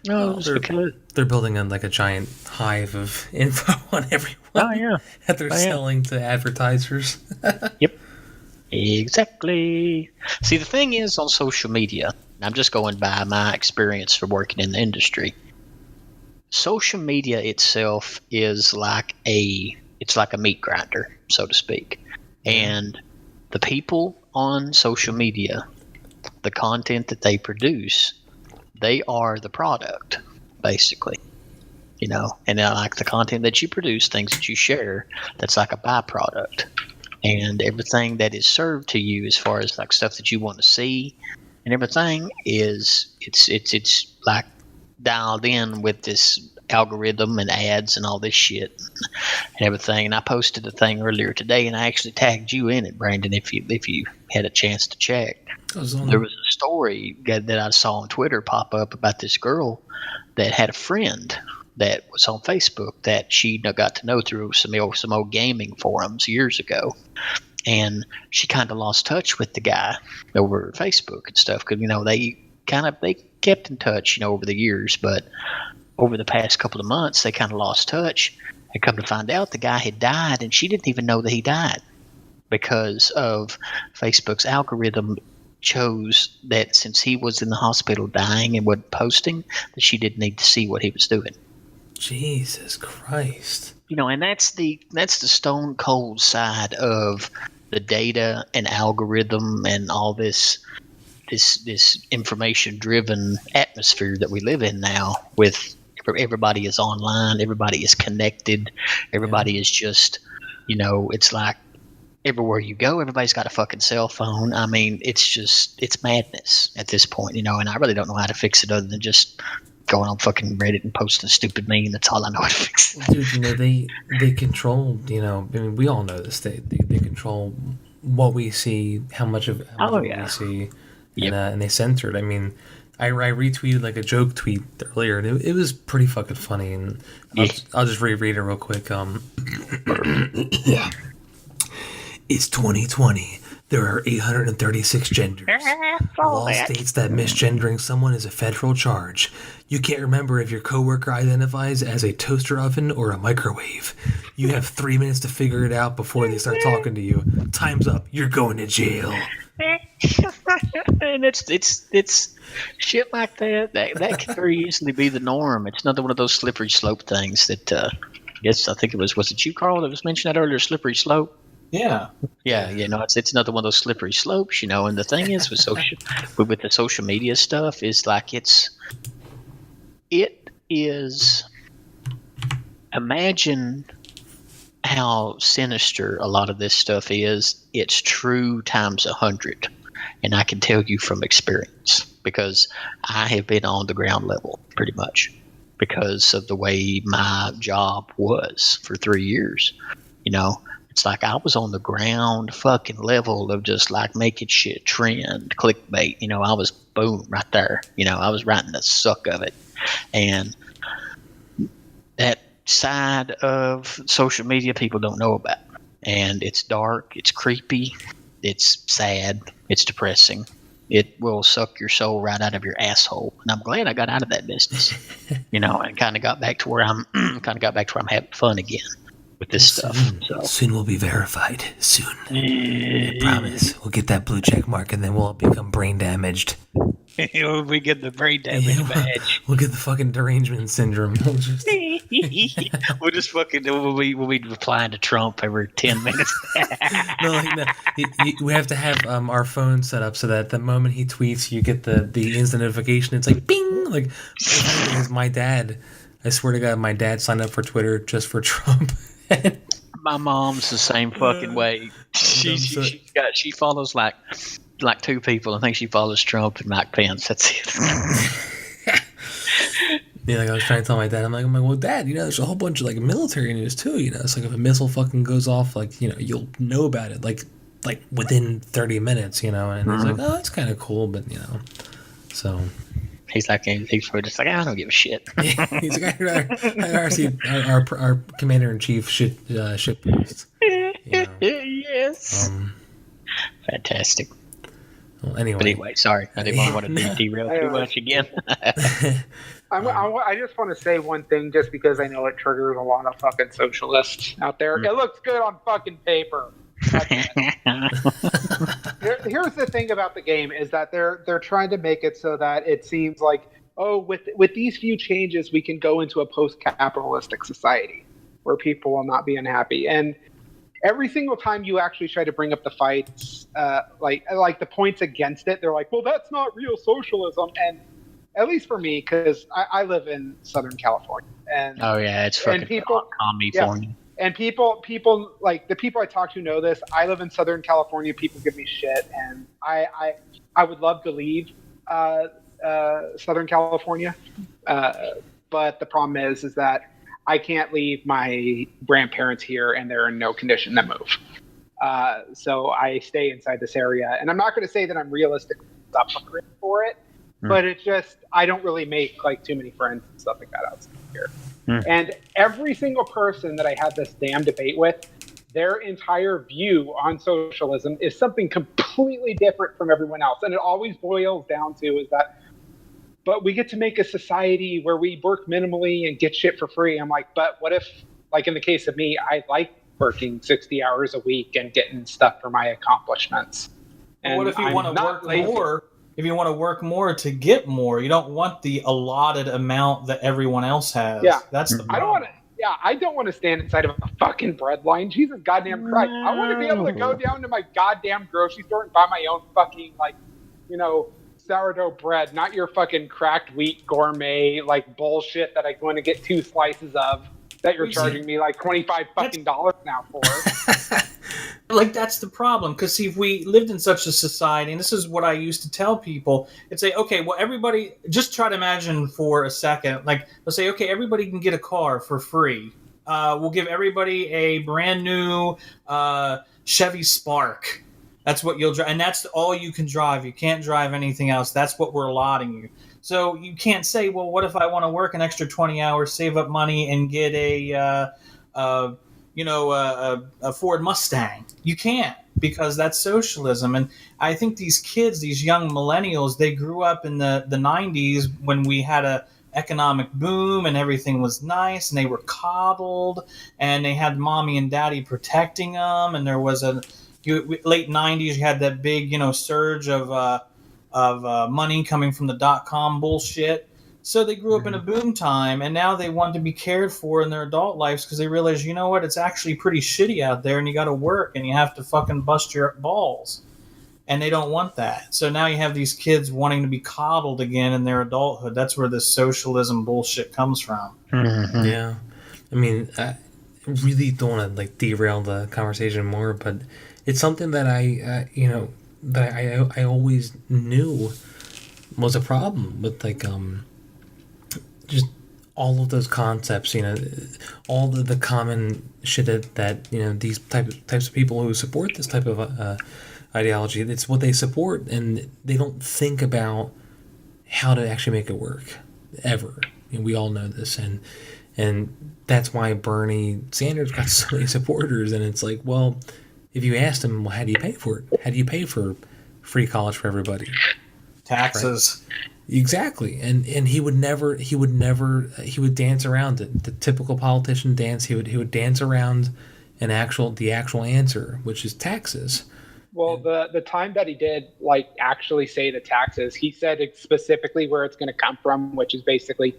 No, they're building on like a giant hive of info on everyone. Oh yeah, that they're selling to advertisers. Yep. Exactly. See, the thing is, on social media, I'm just going by my experience for working in the industry. Social media itself is like a meat grinder, so to speak. And the people on social media, the content that they produce, they are the product, basically. And like the content that you produce, things that you share, that's like a byproduct. And everything that is served to you, as far as like stuff that you want to see and everything, is it's like dialed in with this algorithm and ads and all this shit and everything. And I posted a thing earlier today, and I actually tagged you in it, Brandon, if you had a chance to check. There was a story that I saw on Twitter pop up about this girl that had a friend that was on Facebook that she got to know through some old gaming forums years ago. And she kind of lost touch with the guy over Facebook and stuff, because they kept in touch over the years, but over the past couple of months they kind of lost touch. And come to find out, the guy had died, and she didn't even know that he died, because of Facebook's algorithm chose that since he was in the hospital dying and wasn't posting, that she didn't need to see what he was doing. Jesus Christ. And that's the stone cold side of the data and algorithm and all this information driven atmosphere that we live in now, with everybody is online, everybody is connected, everybody is just, it's like everywhere you go, everybody's got a fucking cell phone. I mean, it's madness at this point, and I really don't know how to fix it other than just going on fucking Reddit and posting a stupid meme. That's all I know how to fix it. Dude, they control, I mean, we all know this. They control what we see, how much of what we see, and they censor it. I mean, I retweeted like a joke tweet earlier, and it was pretty fucking funny. And I'll just reread it real quick. It's 2020. There are 836 genders. Law states that misgendering someone is a federal charge. You can't remember if your coworker identifies as a toaster oven or a microwave. You have 3 minutes to figure it out before they start talking to you. Time's up. You're going to jail. And it's shit like that can very easily be the norm. It's another one of those slippery slope things that I think it was it you, Carl, that was mentioned that earlier, slippery slope? Yeah. It's another one of those slippery slopes, and the thing is with with the social media stuff is like it is, imagine how sinister a lot of this stuff is. It's true times 100. And I can tell you from experience, because I have been on the ground level pretty much because of the way my job was for 3 years. It's like I was on the ground fucking level of just like making shit trend, clickbait. I was boom right there. I was right in the suck of it. And that side of social media people don't know about. and it's dark, it's creepy, it's sad, it's depressing. It will suck your soul right out of your asshole. And I'm glad I got out of that business, and kind of got back to where I'm having fun again with this stuff. So Soon we'll be verified. Soon. I promise. We'll get that blue check mark and then we'll become brain damaged. we get the brain damage badge. We'll get the fucking derangement syndrome. We'll just... We'll just fucking we'll be replying to Trump every 10 minutes. No, we have to have our phone set up so that the moment he tweets, you get the instant notification. It's like bing. Like my dad. I swear to God, my dad signed up for Twitter just for Trump. My mom's the same fucking way. She follows like 2 people. I think she follows Trump and Mike Pence. That's it. Yeah, like I was trying to tell my dad, I'm like, well, Dad, there's a whole bunch of like military news too. It's like if a missile fucking goes off, like you'll know about it like within 30 minutes. And he's like, oh, that's kind of cool, but so. He's like, he's just like, I don't give a shit. He's like, our commander in chief should post. Yes. Fantastic. Well, anyway. But anyway, sorry, I didn't want to derail too much again. I just want to say one thing, just because I know it triggers a lot of fucking socialists out there. It looks good on fucking paper. Here's the thing about the game is that they're trying to make it so that it seems like, oh, with these few changes, we can go into a post-capitalistic society where people will not be unhappy. And every single time you actually try to bring up the fights, like the points against it, they're like, well, that's not real socialism. And at least for me, because I live in Southern California, and oh yeah, it's fucking economy for me. And people like the people I talk to know this. I live in Southern California. People give me shit, and I would love to leave Southern California, but the problem is that I can't leave my grandparents here, and they're in no condition to move. So I stay inside this area, and I'm not going to say that I'm realistic suffering for it, but it's just I don't really make like too many friends and stuff like that outside here. And every single person that I had this damn debate with, their entire view on socialism is something completely different from everyone else. And it always boils down to is that, but we get to make a society where we work minimally and get shit for free. I'm like, but what if, like in the case of me, I like working 60 hours a week and getting stuff for my accomplishments. And what if you want to work more? If you want to work more to get more, you don't want the allotted amount that everyone else has. Yeah, that's the problem. I don't want to stand inside of a fucking bread line. Jesus goddamn Christ! I want to be able to go down to my goddamn grocery store and buy my own fucking sourdough bread, not your fucking cracked wheat gourmet like bullshit that I'm going to get 2 slices of that you're charging me like $25 fucking dollars now for. Like, that's the problem. Because, see, if we lived in such a society, and this is what I used to tell people, it's say, okay, well, everybody, just try to imagine for a second, like, let's say, okay, everybody can get a car for free. We'll give everybody a brand new Chevy Spark. That's what you'll drive. And that's all you can drive. You can't drive anything else. That's what we're allotting you. So you can't say, well, what if I want to work an extra 20 hours, save up money, and get a Ford Mustang? You can't, because that's socialism. And I think these kids, these young millennials, they grew up in the 90s when we had a economic boom and everything was nice and they were coddled and they had mommy and daddy protecting them. And there was late 90s, you had that big, surge of money coming from the .com bullshit. So they grew up in a boom time, and now they want to be cared for in their adult lives because they realize, you know what, it's actually pretty shitty out there, and you got to work, and you have to fucking bust your balls. And they don't want that. So now you have these kids wanting to be coddled again in their adulthood. That's where this socialism bullshit comes from. Mm-hmm. Yeah. I mean, I really don't want to derail the conversation more, but it's something that I always knew was a problem with just all of those concepts, all the common shit that these types of people who support this type of ideology, it's what they support, and they don't think about how to actually make it work ever. We all know this, and And that's why Bernie Sanders got so many supporters. And it's like, well, if you asked him, well, how do you pay for it? How do you pay for free college for everybody? Taxes. Right? Exactly. And he would dance around it. The typical politician dance. He would dance around the actual answer, which is taxes. Well, the time that he did actually say the taxes, he said specifically where it's going to come from, which is basically,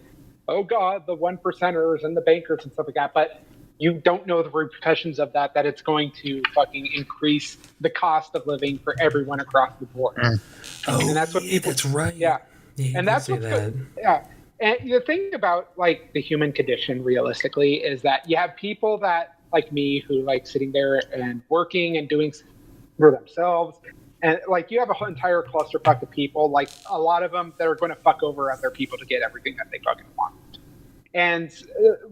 oh God, the 1%ers and the bankers and stuff like that. But you don't know the repercussions of that it's going to fucking increase the cost of living for everyone across the board. Oh, and that's what people, that's right. Yeah. And that's what's good. Yeah. And the thing about the human condition realistically is that you have people that like me who like sitting there and working and doing for themselves. And you have a whole entire clusterfuck of people, a lot of them that are going to fuck over other people to get everything that they fucking want. And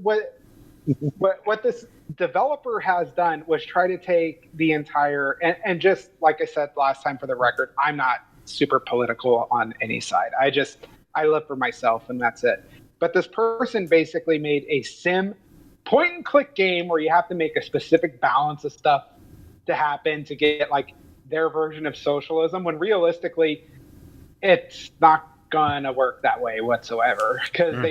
what this developer has done was try to take the entire, and just like I said last time for the record, I'm not super political on any side. I live for myself and that's it. But this person basically made a sim point and click game where you have to make a specific balance of stuff to happen to get their version of socialism, when realistically it's not gonna work that way whatsoever, because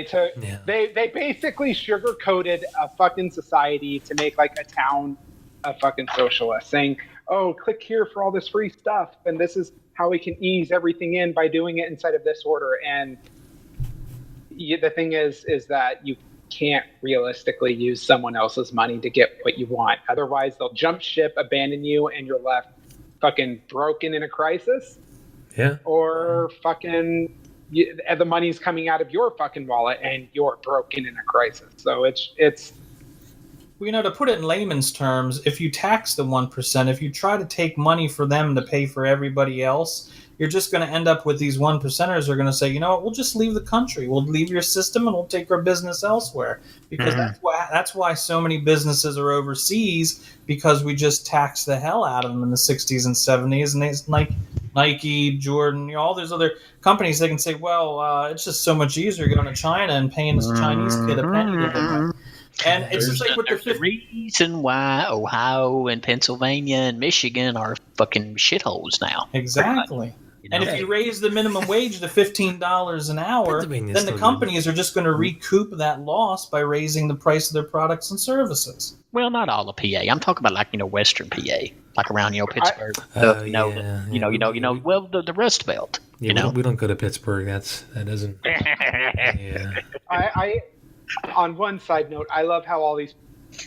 they basically sugar coated a fucking society to make a town of fucking socialists, saying, oh, click here for all this free stuff and this is how we can ease everything in by doing it inside of this order. And the thing is that you can't realistically use someone else's money to get what you want. Otherwise, they'll jump ship, abandon you, and you're left fucking broken in a crisis. Yeah. Or fucking the money's coming out of your fucking wallet and you're broken in a crisis. So it's. Well, to put it in layman's terms, if you tax the 1%, if you try to take money for them to pay for everybody else, you're just going to end up with these 1%ers who are going to say, you know what, we'll just leave the country. We'll leave your system and we'll take our business elsewhere. Because that's why so many businesses are overseas, because we just taxed the hell out of them in the 60s and 70s. And it's like Nike, Jordan, all those other companies, they can say, well, it's just so much easier going to China and paying this Chinese kid a penny to do it. And it's just like with the reason why Ohio and Pennsylvania and Michigan are fucking shitholes now. Exactly. And if you raise the minimum wage to $15 an hour, then the companies are just going to recoup that loss by raising the price of their products and services. Well, not all of PA. I'm talking about Western PA, around Pittsburgh. Well, the Rust Belt. Yeah, we don't go to Pittsburgh. That doesn't. Yeah. I on one side note, I love how all these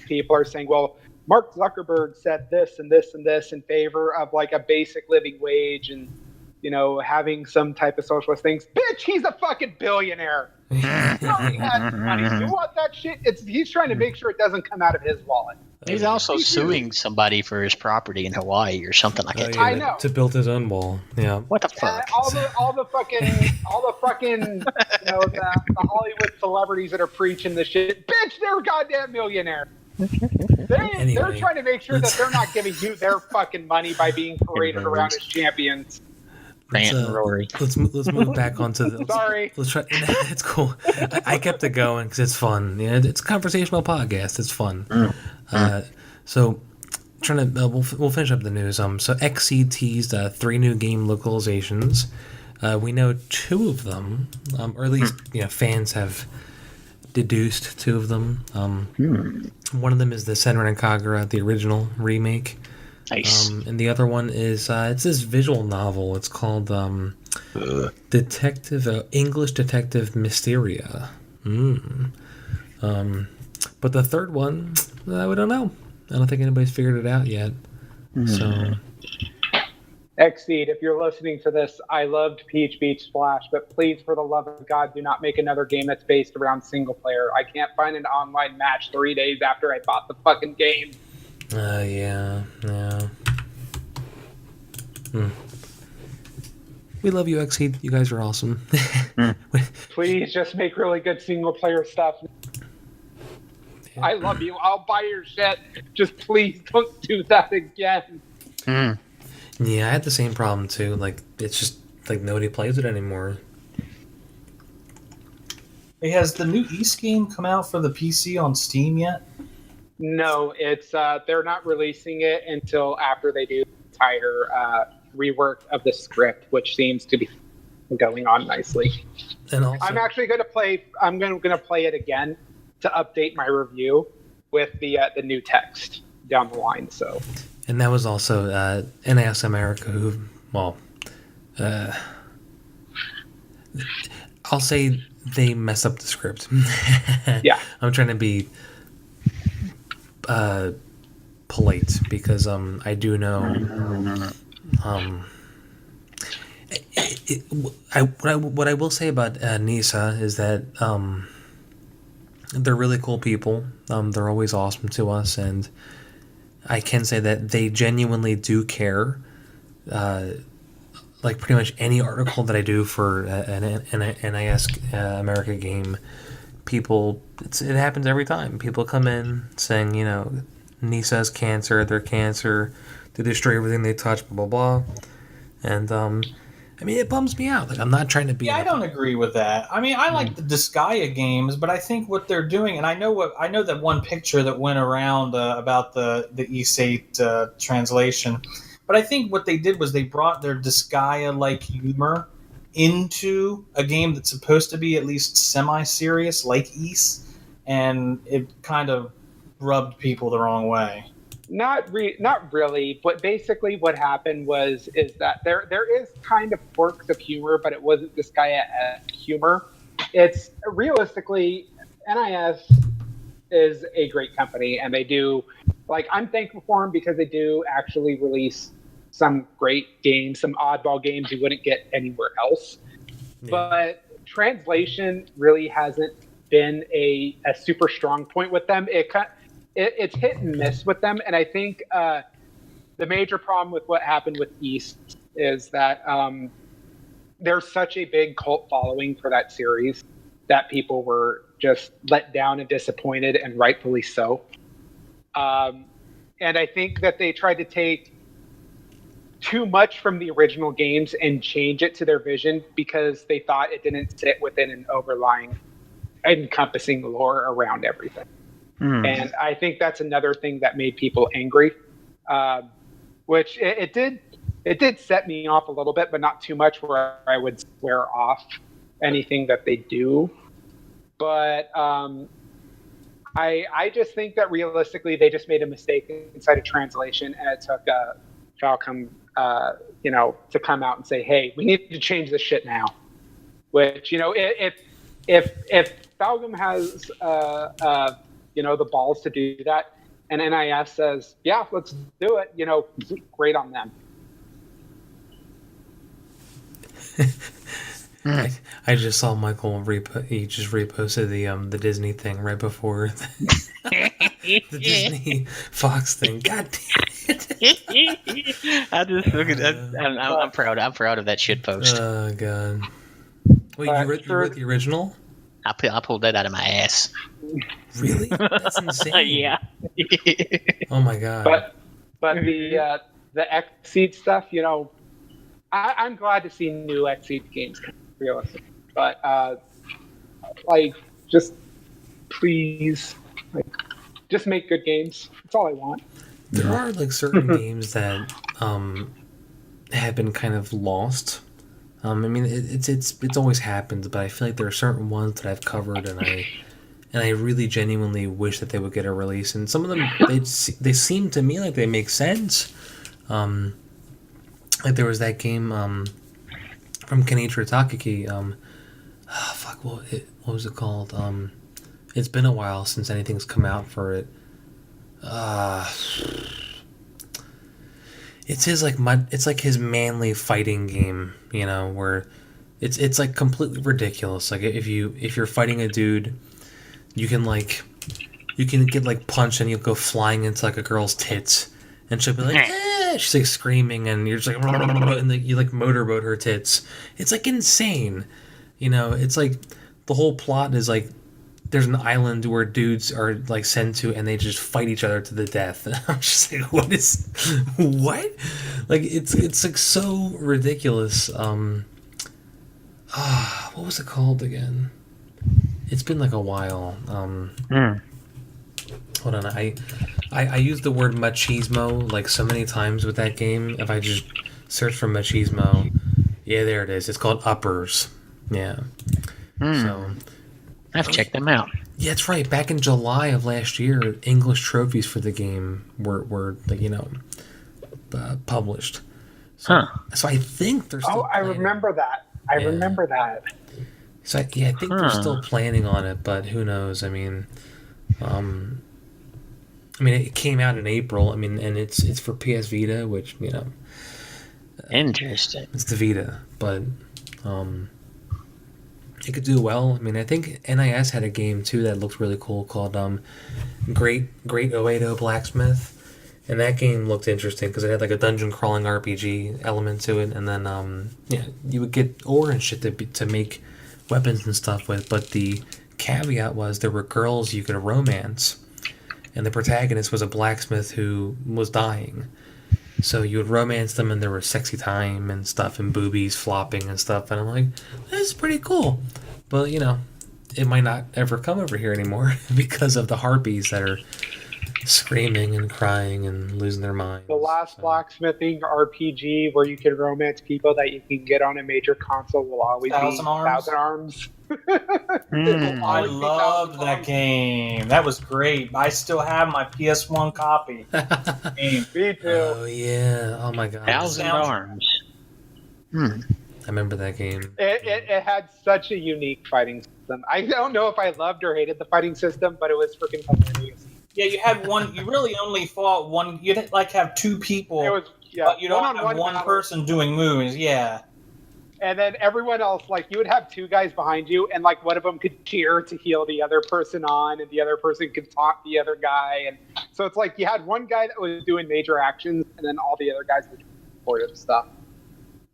people are saying, well, Mark Zuckerberg said this and this and this in favor of a basic living wage and, having some type of socialist things. Bitch, he's a fucking billionaire. He already has money. You want that shit? He's trying to make sure it doesn't come out of his wallet. He's also suing somebody for his property in Hawaii or something like that. I know. To build his own wall. Yeah. What the fuck? All the fucking the Hollywood celebrities that are preaching this shit. Bitch, they're goddamn millionaire. They're trying to make sure that they're not giving you their fucking money by being paraded around as champions. Rory. Let's move back onto the. Sorry. Let's try. It's cool. I kept it going because it's fun. Yeah, it's a conversational podcast. It's fun. So, trying to we'll finish up the news. So XC teased 3 new game localizations. We know 2 of them, or at least fans have deduced 2 of them. One of them is the Senran and Kagura, the original remake. Nice. And the other one is it's this visual novel. It's called English Detective Mysteria. But the third one, we don't know. I don't think anybody's figured it out yet. So, Xseed, if you're listening to this, I loved Peach Beach Splash, but please, for the love of God, do not make another game that's based around single player. I can't find an online match 3 days after I bought the fucking game. Yeah. We love you, Xseed. You guys are awesome. Please just make really good single player stuff. Yeah. I love you. I'll buy your shit. Just please don't do that again. Yeah, I had the same problem too. It's just nobody plays it anymore. Hey, has the new East game come out for the PC on Steam yet? No, it's they're not releasing it until after they do the entire rework of the script, which seems to be going on nicely. And also, I'm actually going to play. I'm going to play it again to update my review with the new text down the line. So, and that was also NAS America who, well, I'll say they messed up the script. Yeah. I'm trying to be polite because I do know what I will say about Nisa is that they're really cool people. They're always awesome to us, and I can say that they genuinely do care. Like pretty much any article that I do for an NIS America game, people, it happens every time. People come in saying, Nisa has cancer, they're cancer, they destroy everything they touch, blah, blah, blah. And, it bums me out. Like, I'm not trying to be... Yeah, I don't agree with that. I like the Disgaea games, but I think what they're doing, and I know that one picture that went around about the E8 translation, but I think what they did was they brought their Disgaea-like humor into a game that's supposed to be at least semi-serious, like Ys, and it kind of rubbed people the wrong way. not really. But basically, what happened is that there is kind of quirks of humor, but it wasn't Disgaea humor. It's realistically, NIS is a great company, and they do. Like, I'm thankful for them because they do actually release some great games, some oddball games you wouldn't get anywhere else. Yeah. But translation really hasn't been a super strong point with them. It's hit and miss with them. And I think the major problem with what happened with East is that there's such a big cult following for that series that people were just let down and disappointed, and rightfully so. And I think that they tried to take too much from the original games and change it to their vision because they thought it didn't sit within an overlying, encompassing lore around everything. And I think that's another thing that made people angry, which it did set me off a little bit, but not too much where I would swear off anything that they do. But I just think that realistically, they just made a mistake inside of translation, and it took Falcom, to come out and say, "Hey, we need to change this shit now." Which, if Falcom has the balls to do that, and NIS says, "Yeah, let's do it," great on them. I just saw Michael he just reposted the Disney thing right before the Disney Fox thing. God damn it! I'm proud. I'm proud of that shit post. Oh god! Wait, you read the original? I pulled that out of my ass. Really? That's insane. Yeah. Oh my god! But the Xseed stuff, I'm glad to see new Xseed games come, realistically. But just please, just make good games. That's all I want. There are certain games that have been kind of lost. It's always happened, but I feel like there are certain ones that I've covered, and I really genuinely wish that they would get a release. And some of them they seem to me like they make sense. Like there was that game from Kenichiro Takaki. What was it called? It's been a while since anything's come out for it. It's his it's like his manly fighting game, where it's like completely ridiculous. Like if you're fighting a dude, you can get punched and you'll go flying into a girl's tits, and she'll be like, she's screaming, and you're just and you motorboat her tits. It's insane, It's the whole plot is there's an island where dudes are sent to, and they just fight each other to the death. And I'm just what? It's so ridiculous. What was it called again? It's been like a while. Hold on, I use the word machismo like so many times with that game. If I just search for machismo, yeah, there it is. It's called Uppers. Yeah. So I've checked them out. yeah, that's right. Back in July of last year, English trophies for the game were like, published. So, so I think they're still. Oh, I planning. remember that. I Yeah. remember that. So I think they're still planning on it, but who knows? I mean, it came out in April. I mean, and it's for PS Vita, which Interesting. it's the Vita, but it could do well. I mean, I think NIS had a game too that looked really cool called Great 080 Blacksmith, and that game looked interesting because it had like a dungeon crawling RPG element to it, and then you would get ore and shit to make weapons and stuff with. But the caveat was there were girls you could romance, and the protagonist was a blacksmith who was dying. So you would romance them, and there was sexy time and stuff, and boobies flopping and stuff. And I'm like, this is pretty cool. But, it might not ever come over here anymore because of the harpies that are screaming and crying and losing their minds. The last So, blacksmithing RPG where you can romance people that you can get on a major console will always Thousand be Arms? Thousand Arms. I loved that game. That was great. I still have my PS1 copy. Game. Me too. Oh, yeah. Oh, my God. Thousand Sounds- Arms. I remember that game. It had such a unique fighting system. I don't know if I loved or hated the fighting system, but it was freaking hilarious. Yeah, you had one. You really only fought one. You'd like have two people, It was but you don't have one-on-one one battle. person doing moves. Yeah. And then everyone else, like you would have two guys behind you, and like one of them could cheer to heal the other person on, and the other person could taunt the other guy, and so it's like you had one guy that was doing major actions, and then all the other guys were doing supportive stuff.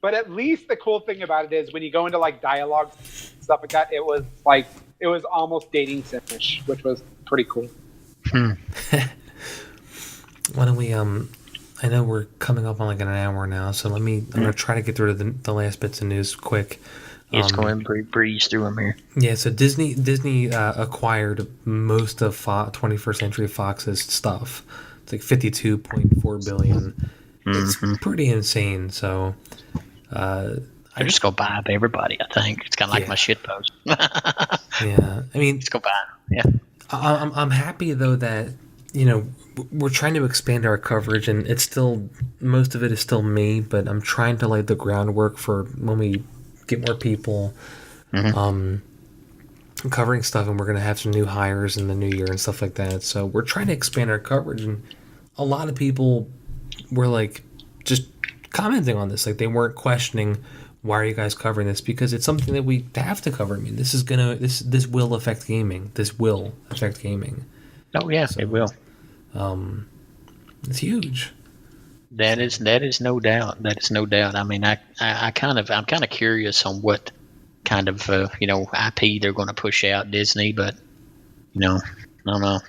But at least the cool thing about it is when you go into like dialogue stuff like that, it was almost dating sim-ish, which was pretty cool. Why don't we, I know we're coming up on like an hour now, so I'm going to try to get through the last bits of news quick. Let's go and breeze through them here. Yeah, so Disney acquired most of 21st Century Fox's stuff. It's like $52.4 billion. It's pretty insane. So, They're just gonna buy up everybody. I think it's kind of like Yeah. my shit post. yeah, I mean, Just go buy 'em. Yeah. I'm happy though that we're trying to expand our coverage, and it's still most of it is still me, but I'm trying to lay the groundwork for when we get more people covering stuff, and we're gonna have some new hires in the new year and stuff like that. So we're trying to expand our coverage, and a lot of people were like just commenting on this, like they weren't questioning why are you guys covering this, because it's something that we have to cover. I mean, this will affect gaming. This will affect gaming. Oh yeah, it will. It's huge. That is no doubt. That is no doubt. I mean, I'm kind of curious on what kind of IP they're going to push out Disney, but I don't know.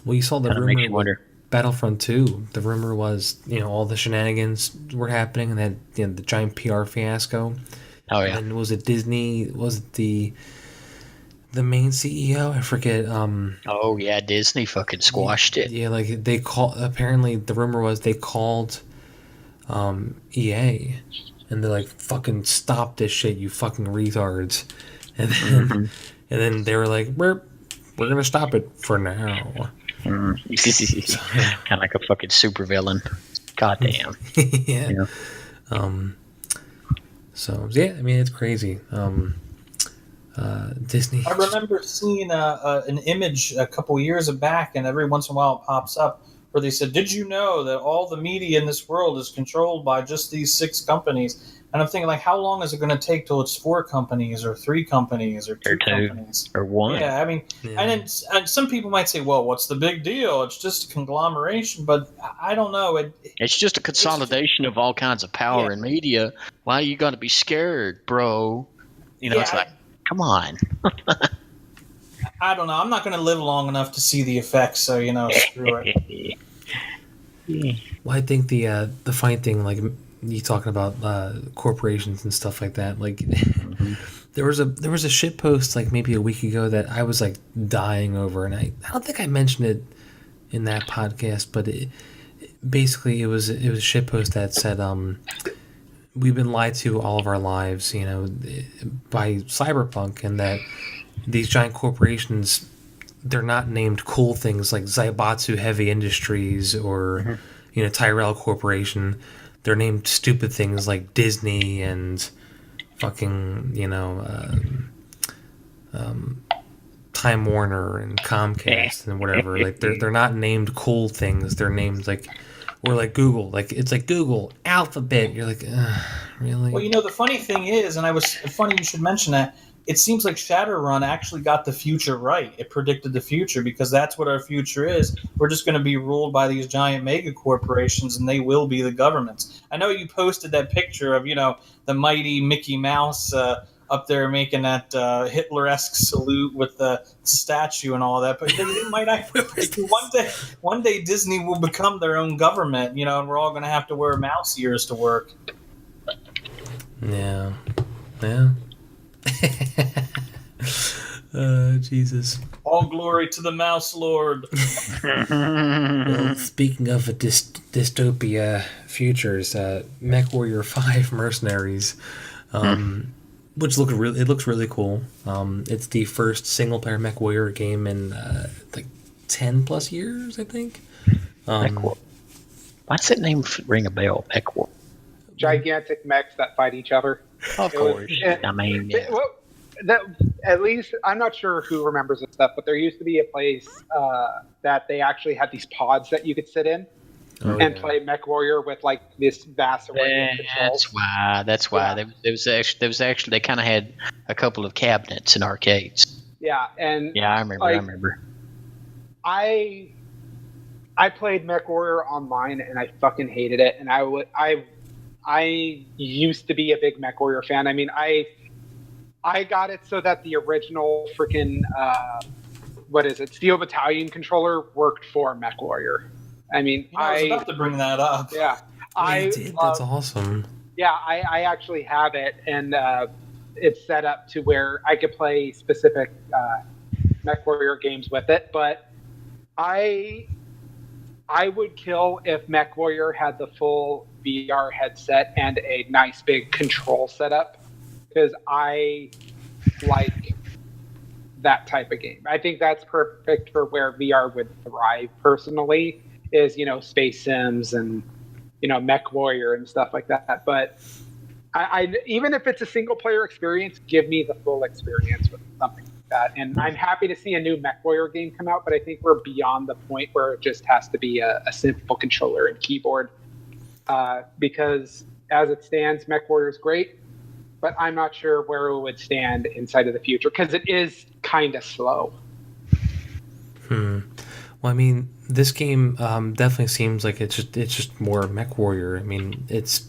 Well, you saw the Kind of makes you rumor with wonder. Battlefront 2. The rumor was, all the shenanigans were happening, and that the giant PR fiasco. Oh yeah. And was it Disney? Was it the main CEO? I forget. Oh yeah, Disney fucking squashed it. Yeah, like they apparently the rumor was they called EA, and they're like, fucking stop this shit, you fucking retards. And then they were like, we're gonna stop it for now. Kind of like a fucking supervillain. Goddamn. Yeah. Yeah. So yeah, I mean, it's crazy. Disney. I remember seeing an image a couple years back, and every once in a while it pops up, where they said, "Did you know that all the media in this world is controlled by just these 6 companies?" And I'm thinking, like, how long is it going to take till it's 4 companies, or 3 companies, or 2 Or 2. companies? Or one. Yeah, I mean, Yeah. and then and some people might say, "Well, what's the big deal? It's just a conglomeration." But I don't know. It's just a consolidation of all kinds of power Yeah. in media. Why are you going to be scared, bro? Yeah, It's like, come on. I don't know. I'm not going to live long enough to see the effects, so screw it. Well, I think the fine thing, like you talking about corporations and stuff like that, like There was a shit post like maybe a week ago that I was like dying over, and I don't think I mentioned it in that podcast, but basically it was a shit post that said we've been lied to all of our lives, by Cyberpunk, and that these giant corporations, they're not named cool things like Zaibatsu Heavy Industries or Tyrell Corporation. They're named stupid things like Disney and fucking, Time Warner and Comcast and whatever. Like they're not named cool things. They're named or like Google. Like it's like Google, Alphabet. You're like, really? Well, the funny thing is, and funny you should mention that. It seems like Shadowrun actually got the future right. It predicted the future because that's what our future is. We're just going to be ruled by these giant mega corporations, and they will be the governments. I know you posted that picture of, the mighty Mickey Mouse up there making that Hitler-esque salute with the statue and all that. But they might actually one day Disney will become their own government, and we're all going to have to wear mouse ears to work. Yeah. Jesus. All glory to the Mouse Lord. Well, speaking of dystopia futures, MechWarrior 5 Mercenaries, which looks really cool. It's the first single player MechWarrior game in like 10 plus years, I think. MechWarrior. Why does that name ring a bell? MechWarrior. Gigantic mechs that fight each other. Of course. At least I'm not sure who remembers this stuff, but there used to be a place that they actually had these pods that you could sit in and play MechWarrior with like this vast array of controls. That's why. Yeah. There was actually they kind of had a couple of cabinets in arcades. Yeah, and I remember. I played MechWarrior online and I fucking hated it, and I used to be a big MechWarrior fan. I mean, I got it so that the original freaking Steel Battalion controller worked for MechWarrior. I mean, I was about to bring that up. Yeah, that's awesome. Yeah, I actually have it, and it's set up to where I could play specific MechWarrior games with it. But I would kill if MechWarrior had the full VR headset and a nice big control setup, because I like that type of game. I think that's perfect for where VR would thrive personally, is, Space Sims and, MechWarrior and stuff like that. But I even if it's a single player experience, give me the full experience with something like that. And I'm happy to see a new MechWarrior game come out, but I think we're beyond the point where it just has to be a simple controller and keyboard. Because as it stands, MechWarrior is great, but I'm not sure where it would stand inside of the future because it is kind of slow. Well, I mean, this game definitely seems like it's just more MechWarrior. I mean, it's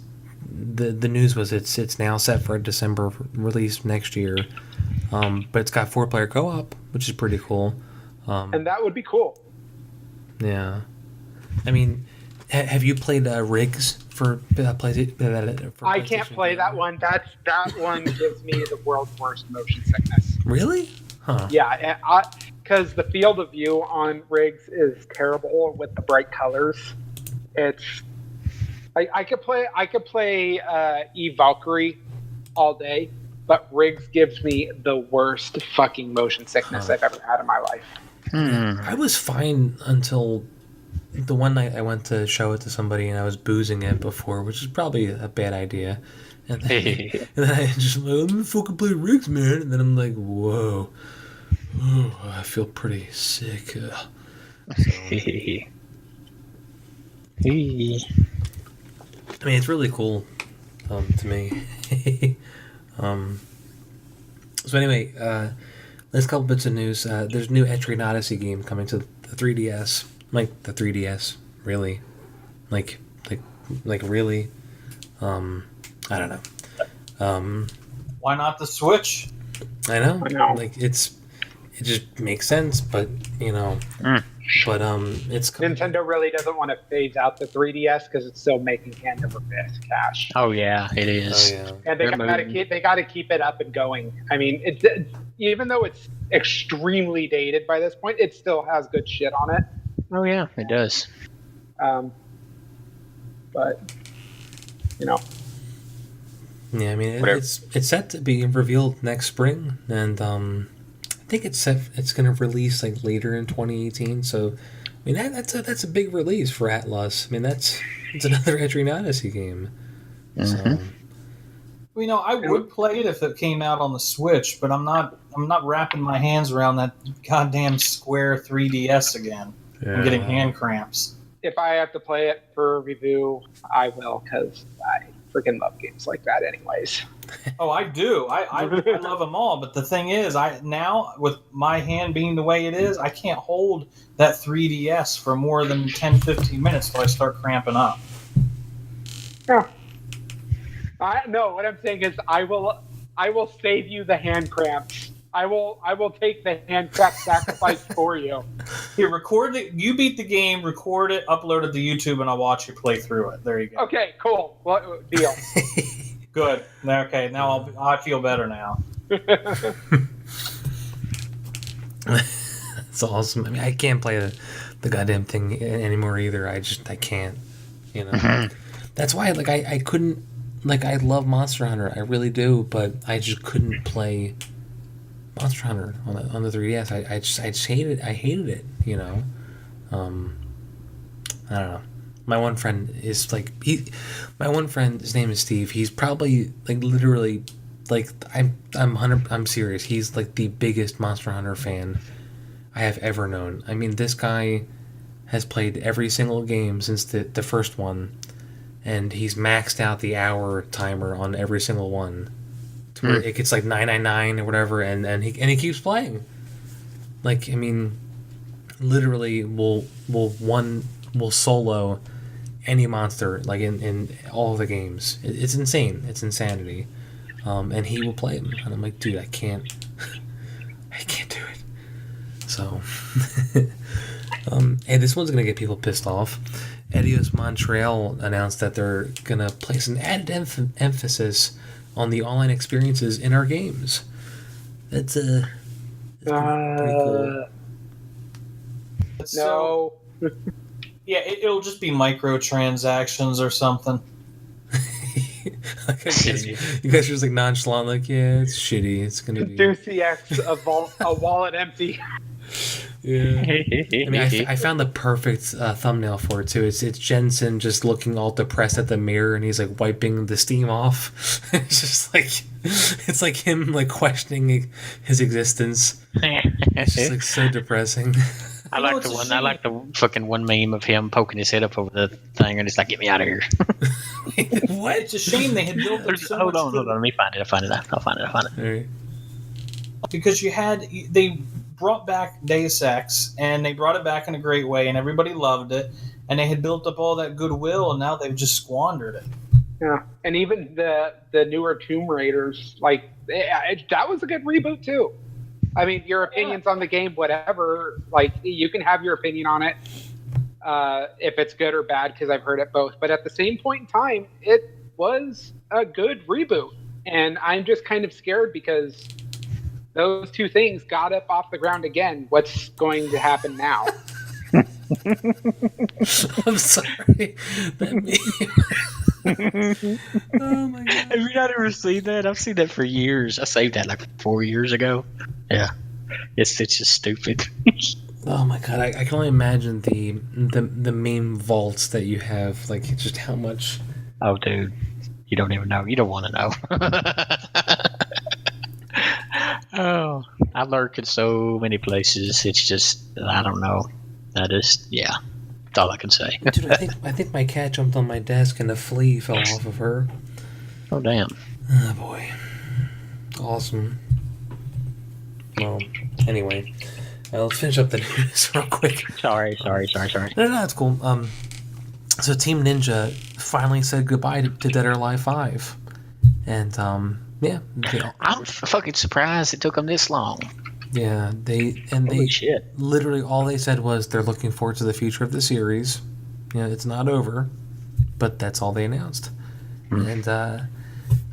the news was it's now set for a December release next year, but it's got 4-player co-op, which is pretty cool. And that would be cool. Yeah, I mean. Have you played Riggs for PlayStation? I can't play that one. That one gives me the world's worst motion sickness. Really? Huh. Yeah, because the field of view on Riggs is terrible with the bright colors. It's I could play Eve Valkyrie all day, but Riggs gives me the worst fucking motion sickness I've ever had in my life. I was fine until the one night I went to show it to somebody and I was boozing it before, which is probably a bad idea. And then, I just like, let me fucking play Riggs, man. And then I'm like, whoa, I feel pretty sick. So. I mean, it's really cool to me. So anyway, last couple bits of news. There's a new Etrian Odyssey game coming to the 3DS. Like the 3DS, really, like really. I don't know. Why not the Switch? I know. Like it's it just makes sense. But but it's Nintendo really doesn't want to phase out the 3DS because it's still making hand over fist cash. Oh yeah, it is. Oh yeah. And they got to keep it up and going. I mean, even though it's extremely dated by this point, it still has good shit on it. Oh yeah, it does. But Yeah, I mean Whatever. it's set to be revealed next spring, and I think it's going to release like later in 2018. So I mean that's a big release for Atlas. I mean it's another Etrian Odyssey game. So Well, I would play it if it came out on the Switch, but I'm not wrapping my hands around that goddamn square 3DS again. I'm getting hand cramps. if I have to play it for a review, I will, because I freaking love games like that anyways. Oh, I do. I love them all. But the thing is, now with my hand being the way it is, I can't hold that 3DS for more than 10, 15 minutes till I start cramping up. Yeah. No, what I'm saying is I will save you the hand cramps. I will take the hand cramp sacrifice for you. Here, record it. You beat the game, record it, upload it to YouTube, and I'll watch you play through it. There you go. Okay, cool. Well, deal. Good. Okay, now I feel better now. It's awesome. I mean, I can't play the goddamn thing anymore either. I can't. You know. That's why I couldn't. I love Monster Hunter. I really do, but I just couldn't play Monster Hunter on the 3DS. I just hated. I hated it. You know. I don't know. My one friend is my one friend, his name is Steve. He's probably literally I'm serious. He's the biggest Monster Hunter fan I have ever known. I mean, this guy has played every single game since the first one, and he's maxed out the hour timer on every single one to where it gets 999 or whatever, and he keeps playing. I mean, literally will solo any monster in all of the games. It's insane. It's insanity. And he will play them, and I'm like, dude, I can't do it. So, and this one's gonna get people pissed off. Eidos Montreal announced that they're gonna place an added emphasis on the online experiences in our games. That's pretty cool. No. Yeah, it'll just be microtransactions or something. You guys are just nonchalant, yeah, it's shitty. It's gonna be. CX, a wallet empty. Yeah. I mean, I found the perfect thumbnail for it too. It's Jensen just looking all depressed at the mirror, and he's wiping the steam off. It's just it's him questioning his existence. It's just so depressing. I like the one. I like the fucking one meme of him poking his head up over the thing, and it's like, "Get me out of here!" What? It's a shame they had built it so hold much on. Let me find it. I'll find it. All right. because they brought back Deus Ex, and they brought it back in a great way, and everybody loved it, and they had built up all that goodwill, and now they've just squandered it. Yeah, and even the newer Tomb Raiders, that was a good reboot too. I mean, your opinions on the game, whatever, you can have your opinion on it if it's good or bad, because I've heard it both. But at the same point in time, it was a good reboot. And I'm just kind of scared because those two things got up off the ground again. What's going to happen now? I'm sorry. Oh my god! Have you not ever seen that? I've seen that for years. I saved that 4 years ago. Yeah, it's just stupid. Oh my god! I can only imagine the main vaults that you have. Just how much. Oh, dude, you don't even know. You don't want to know. Oh, I lurk in so many places. It's just I don't know. That's all I can say. Dude, I think my cat jumped on my desk and a flea fell off of her. Oh damn! Oh boy, awesome. Well, anyway, let's finish up the news real quick. Sorry. No, it's cool. So Team Ninja finally said goodbye to Dead or Alive 5, and yeah, I'm fucking surprised it took them this long. Yeah, they Holy shit. literally all they said was they're looking forward to the future of the series. It's not over, but that's all they announced. And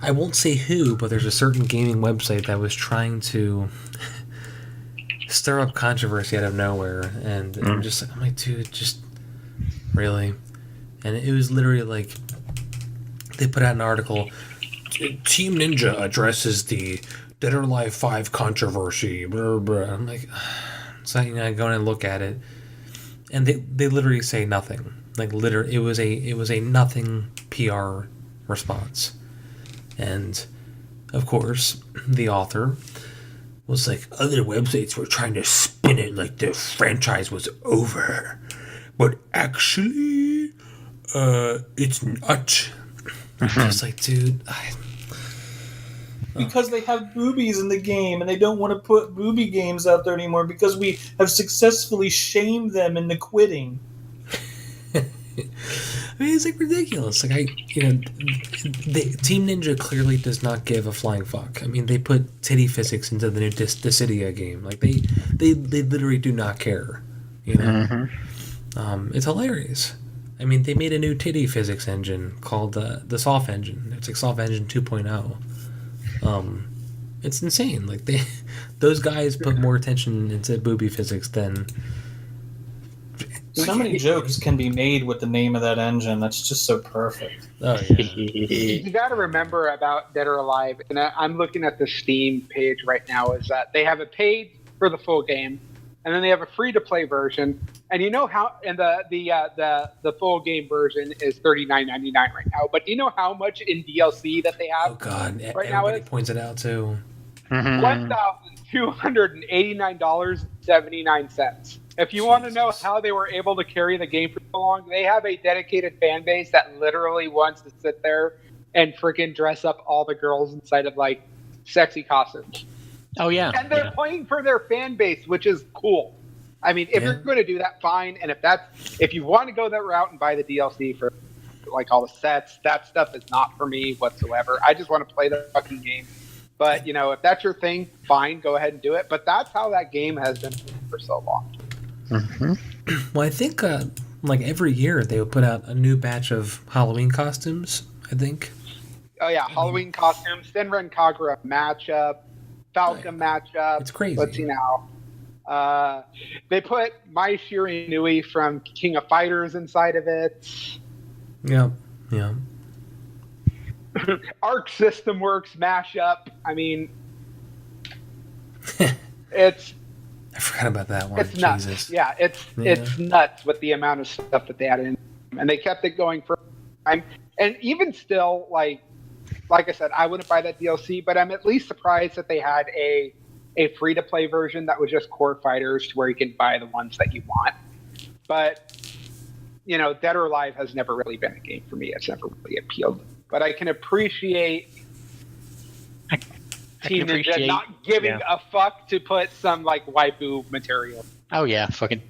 I won't say who, but there's a certain gaming website that was trying to stir up controversy out of nowhere, and I'm like, dude, just really. And it was literally like they put out an article. Team Ninja addresses the Dead or Alive 5 controversy. Blah, blah. I'm like, so I go in and look at it, and they literally say nothing. Like literally, it was a nothing PR response, and of course the author was like, other websites were trying to spin it like the franchise was over, but actually, it's not. I'm just like, dude. Because they have boobies in the game and they don't want to put booby games out there anymore because we have successfully shamed them into quitting. I mean, it's like ridiculous. Like Team Ninja clearly does not give a flying fuck. I mean, they put titty physics into the new Dissidia game. Like they literally do not care. It's hilarious. I mean, they made a new titty physics engine called the Soft Engine. It's like Soft Engine 2.0. It's insane. Like those guys put more attention into booby physics than. So many jokes can be made with the name of that engine. That's just so perfect. Oh yeah. You got to remember about Dead or Alive, and I'm looking at the Steam page right now. Is that they have a paid for the full game, and then they have a free to play version. And you know how, and the full game version is $39.99 right now. But do you know how much in DLC that they have? Oh god, right now everybody points it out too. $1,289.79. If you want to know how they were able to carry the game for so long, they have a dedicated fan base that literally wants to sit there and freaking dress up all the girls inside of like sexy costumes. Oh yeah. And they're playing for their fan base, which is cool. I mean, if you're going to do that, fine. And if you want to go that route and buy the DLC for like all the sets, that stuff is not for me whatsoever. I just want to play the fucking game. But if that's your thing, fine, go ahead and do it. But that's how that game has been for so long. Well, I think like every year they would put out a new batch of Halloween costumes. I think. Oh yeah, Halloween costumes, Senran Kagura matchup, Falcon matchup. It's crazy. Let's see now. They put Mai Shiranui from King of Fighters inside of it. Yeah. Arc System Works mashup. I mean, it's. I forgot about that one. It's nuts. Jesus. Yeah, it's nuts with the amount of stuff that they added in, and they kept it going for time. And even still, like I said, I wouldn't buy that DLC, but I'm at least surprised that they had a free-to-play version that was just core fighters to where you can buy the ones that you want. But, Dead or Alive has never really been a game for me. It's never really appealed. But I can appreciate Team Ninja not giving a fuck to put some, like, waifu material. Oh, yeah. Fucking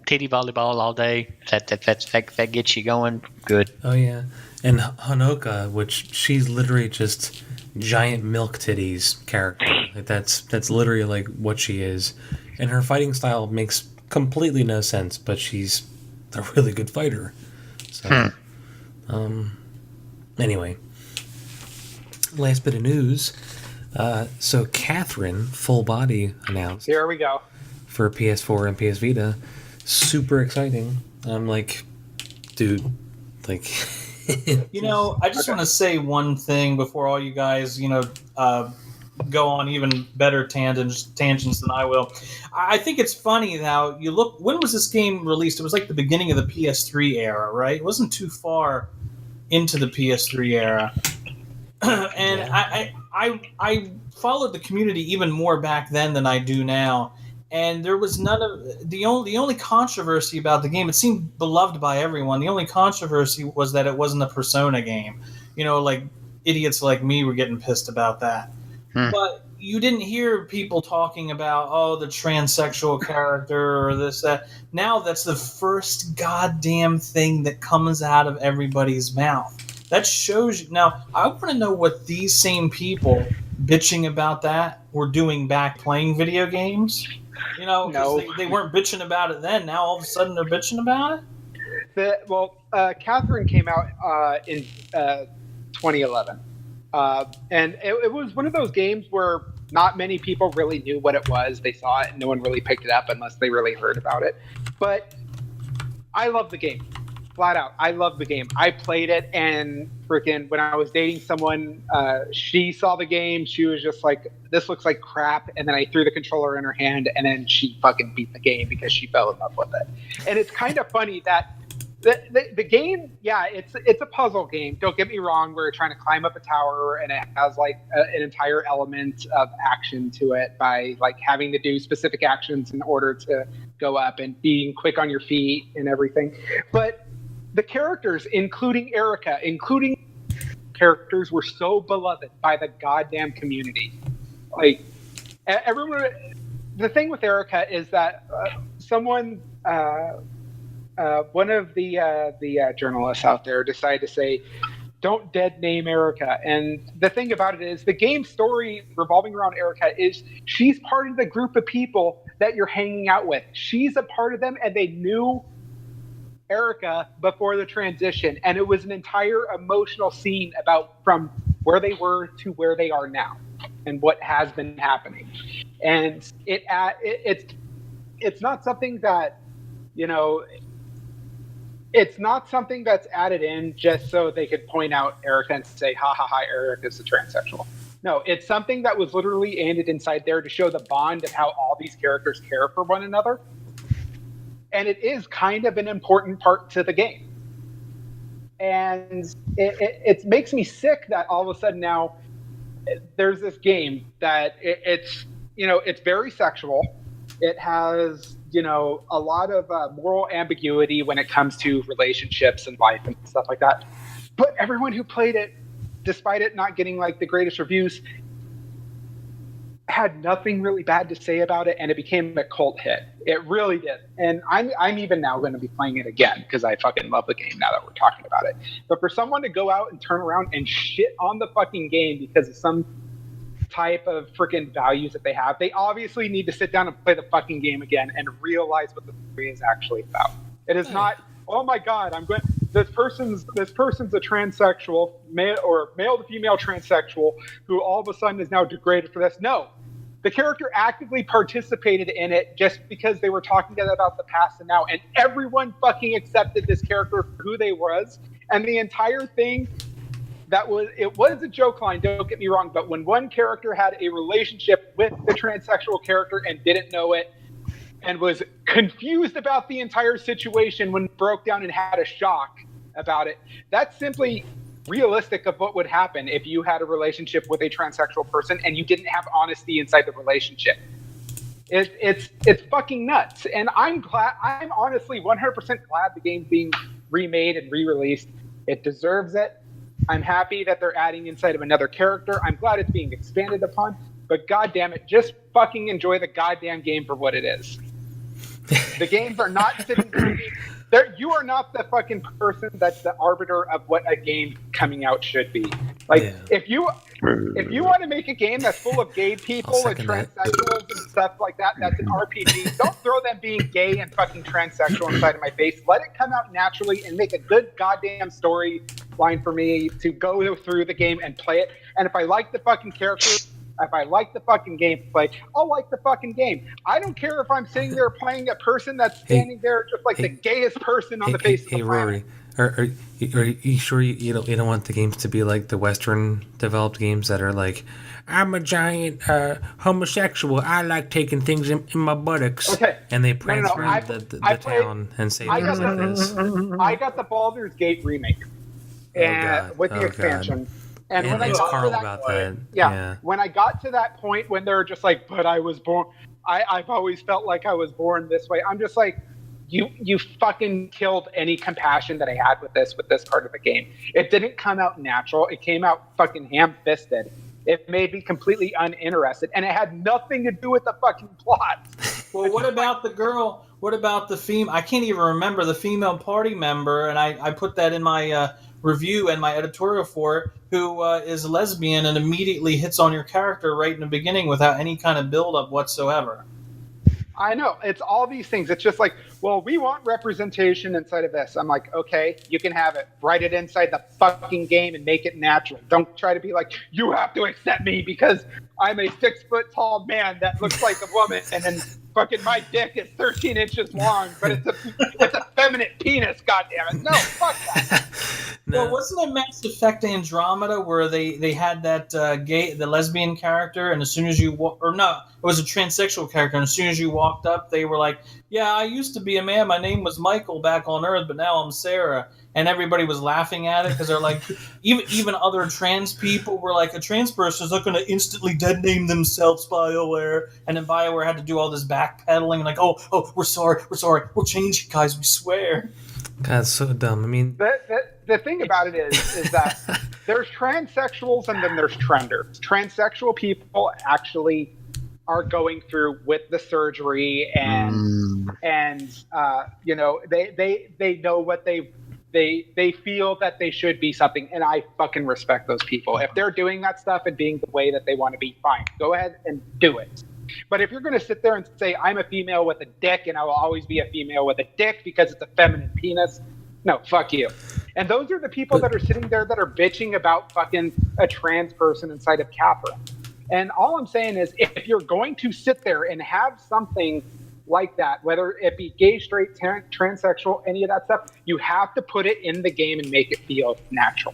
titty volleyball all day. That gets you going. Good. Oh, yeah. And Hanoka, which she's literally just giant milk titties character. Like that's literally like what she is, and her fighting style makes completely no sense. But she's a really good fighter. So, anyway, last bit of news. So Catherine Full Body announced. Here we go. For PS4 and PS Vita, super exciting. I'm like, dude, like. I just want to say one thing before all you guys, go on even better tangents than I will. I think it's funny how you look. When was this game released? It was like the beginning of the PS3 era, right? It wasn't too far into the PS3 era, and yeah. I followed the community even more back then than I do now. And there was none of the only controversy about the game. It seemed beloved by everyone. The only controversy was that it wasn't a Persona game. Like idiots like me were getting pissed about that. But you didn't hear people talking about the transsexual character or this that. Now that's the first goddamn thing that comes out of everybody's mouth. That shows you. Now I want to know what these same people bitching about that were doing back playing video games. You know, 'cause No. they weren't bitching about it then. Now all of a sudden they're bitching about it. Catherine came out in 2011, and it was one of those games where not many people really knew what it was. They saw it, and no one really picked it up unless they really heard about it. But I love the game, flat out. I love the game. I played it, and freaking when I was dating someone, she saw the game. She was just like, "This looks like crap," and then I threw the controller in her hand, and then she fucking beat the game because she fell in love with it. And it's kind of funny that. The game, yeah, it's a puzzle game. Don't get me wrong. We're trying to climb up a tower, and it has like an entire element of action to it by like having to do specific actions in order to go up and being quick on your feet and everything. But the characters, including Erica, characters, were so beloved by the goddamn community. Like everyone. The thing with Erica is that someone. One of the journalists out there decided to say, "Don't dead name Erica." And the thing about it is, the game story revolving around Erica is she's part of the group of people that you're hanging out with. She's a part of them, and they knew Erica before the transition, and it was an entire emotional scene about from where they were to where they are now, and what has been happening. And it's not something that, you know. It's not something that's added in just so they could point out Erica and say, ha ha ha, Erica's a transsexual. No, it's something that was literally added inside there to show the bond of how all these characters care for one another. And it is kind of an important part to the game. And it makes me sick that all of a sudden now there's this game that it's very sexual. It has, a lot of moral ambiguity when it comes to relationships and life and stuff like that. But everyone who played it, despite it not getting like the greatest reviews, had nothing really bad to say about it, and it became a cult hit. It really did. And I'm even now going to be playing it again because I fucking love the game now that we're talking about it. But for someone to go out and turn around and shit on the fucking game because of some type of freaking values that they have, they obviously need to sit down and play the fucking game again and realize what the story is actually about. It is not, oh my god, this person's a transsexual, male to female transsexual, who all of a sudden is now degraded for this. No, the character actively participated in it just because they were talking to them about the past and now, and everyone fucking accepted this character for who they was, and the entire thing. It was a joke line, don't get me wrong, but when one character had a relationship with the transsexual character and didn't know it and was confused about the entire situation when it broke down and had a shock about it, that's simply realistic of what would happen if you had a relationship with a transsexual person and you didn't have honesty inside the relationship. It's fucking nuts. And I'm honestly 100% glad the game's being remade and re-released. It deserves it. I'm happy that they're adding inside of another character. I'm glad it's being expanded upon. But goddamn it, just fucking enjoy the goddamn game for what it is. The games are not sitting there. You are not the fucking person that's the arbiter of what a game coming out should be. Like, yeah. If you want to make a game that's full of gay people and transsexuals and stuff like that, that's an RPG. Don't throw them being gay and fucking transsexual inside of my face. Let it come out naturally and make a good goddamn storyline for me to go through the game and play it. And if I like the fucking characters, if I like the fucking gameplay, I'll like the fucking game. I don't care if I'm sitting there playing a person that's standing there just like the gayest person on the face of the planet. Rory, are you sure you don't want the games to be like the Western developed games that are like, I'm a giant homosexual. I like taking things in my buttocks. Okay. And they prance around the town and say things like this. I got the Baldur's Gate remake with the expansion. God. And when I got Carl to that point, when I got to that point when they're just like, but I was born, I've always felt like I was born this way. I'm just like, you fucking killed any compassion that I had with this part of the game. It didn't come out natural. It came out fucking ham-fisted. It made me completely uninterested, and it had nothing to do with the fucking plot. Well, what about the girl? What about the female? I can't even remember the female party member, and I put that in my review and my editorial for it, who is lesbian and immediately hits on your character right in the beginning without any kind of build up whatsoever. I know. It's all these things. It's just like, well, we want representation inside of this. I'm like, okay, you can have it. Write it inside the fucking game and make it natural. Don't try to be like, you have to accept me because I'm a 6 foot tall man that looks like a woman, and then fucking my dick is 13 inches long, but it's a feminine penis, goddammit. No, fuck that. No. Well, wasn't it Mass Effect Andromeda where they had that the lesbian character, and as soon as you it was a transsexual character, and as soon as you walked up, they were like, "Yeah, I used to be a man. My name was Michael back on Earth, but now I'm Sarah." And everybody was laughing at it because they're like, even other trans people were like, a trans person is not going to instantly dead name themselves, BioWare. And then BioWare had to do all this backpedaling, like, oh, we're sorry, we'll change it, guys, we swear. God, it's so dumb. I mean, The thing about it is that there's transsexuals and then there's trenders. Transsexual people actually are going through with the surgery and you know, they know what they feel that they should be something, and I fucking respect those people. If they're doing that stuff and being the way that they want to be, fine, go ahead and do it. But if you're going to sit there and say, I'm a female with a dick and I will always be a female with a dick because it's a feminine penis, no, fuck you. And those are the people that are sitting there that are bitching about fucking a trans person inside of Catherine. And all I'm saying is, if you're going to sit there and have something like that, whether it be gay, straight, transsexual, any of that stuff, you have to put it in the game and make it feel natural.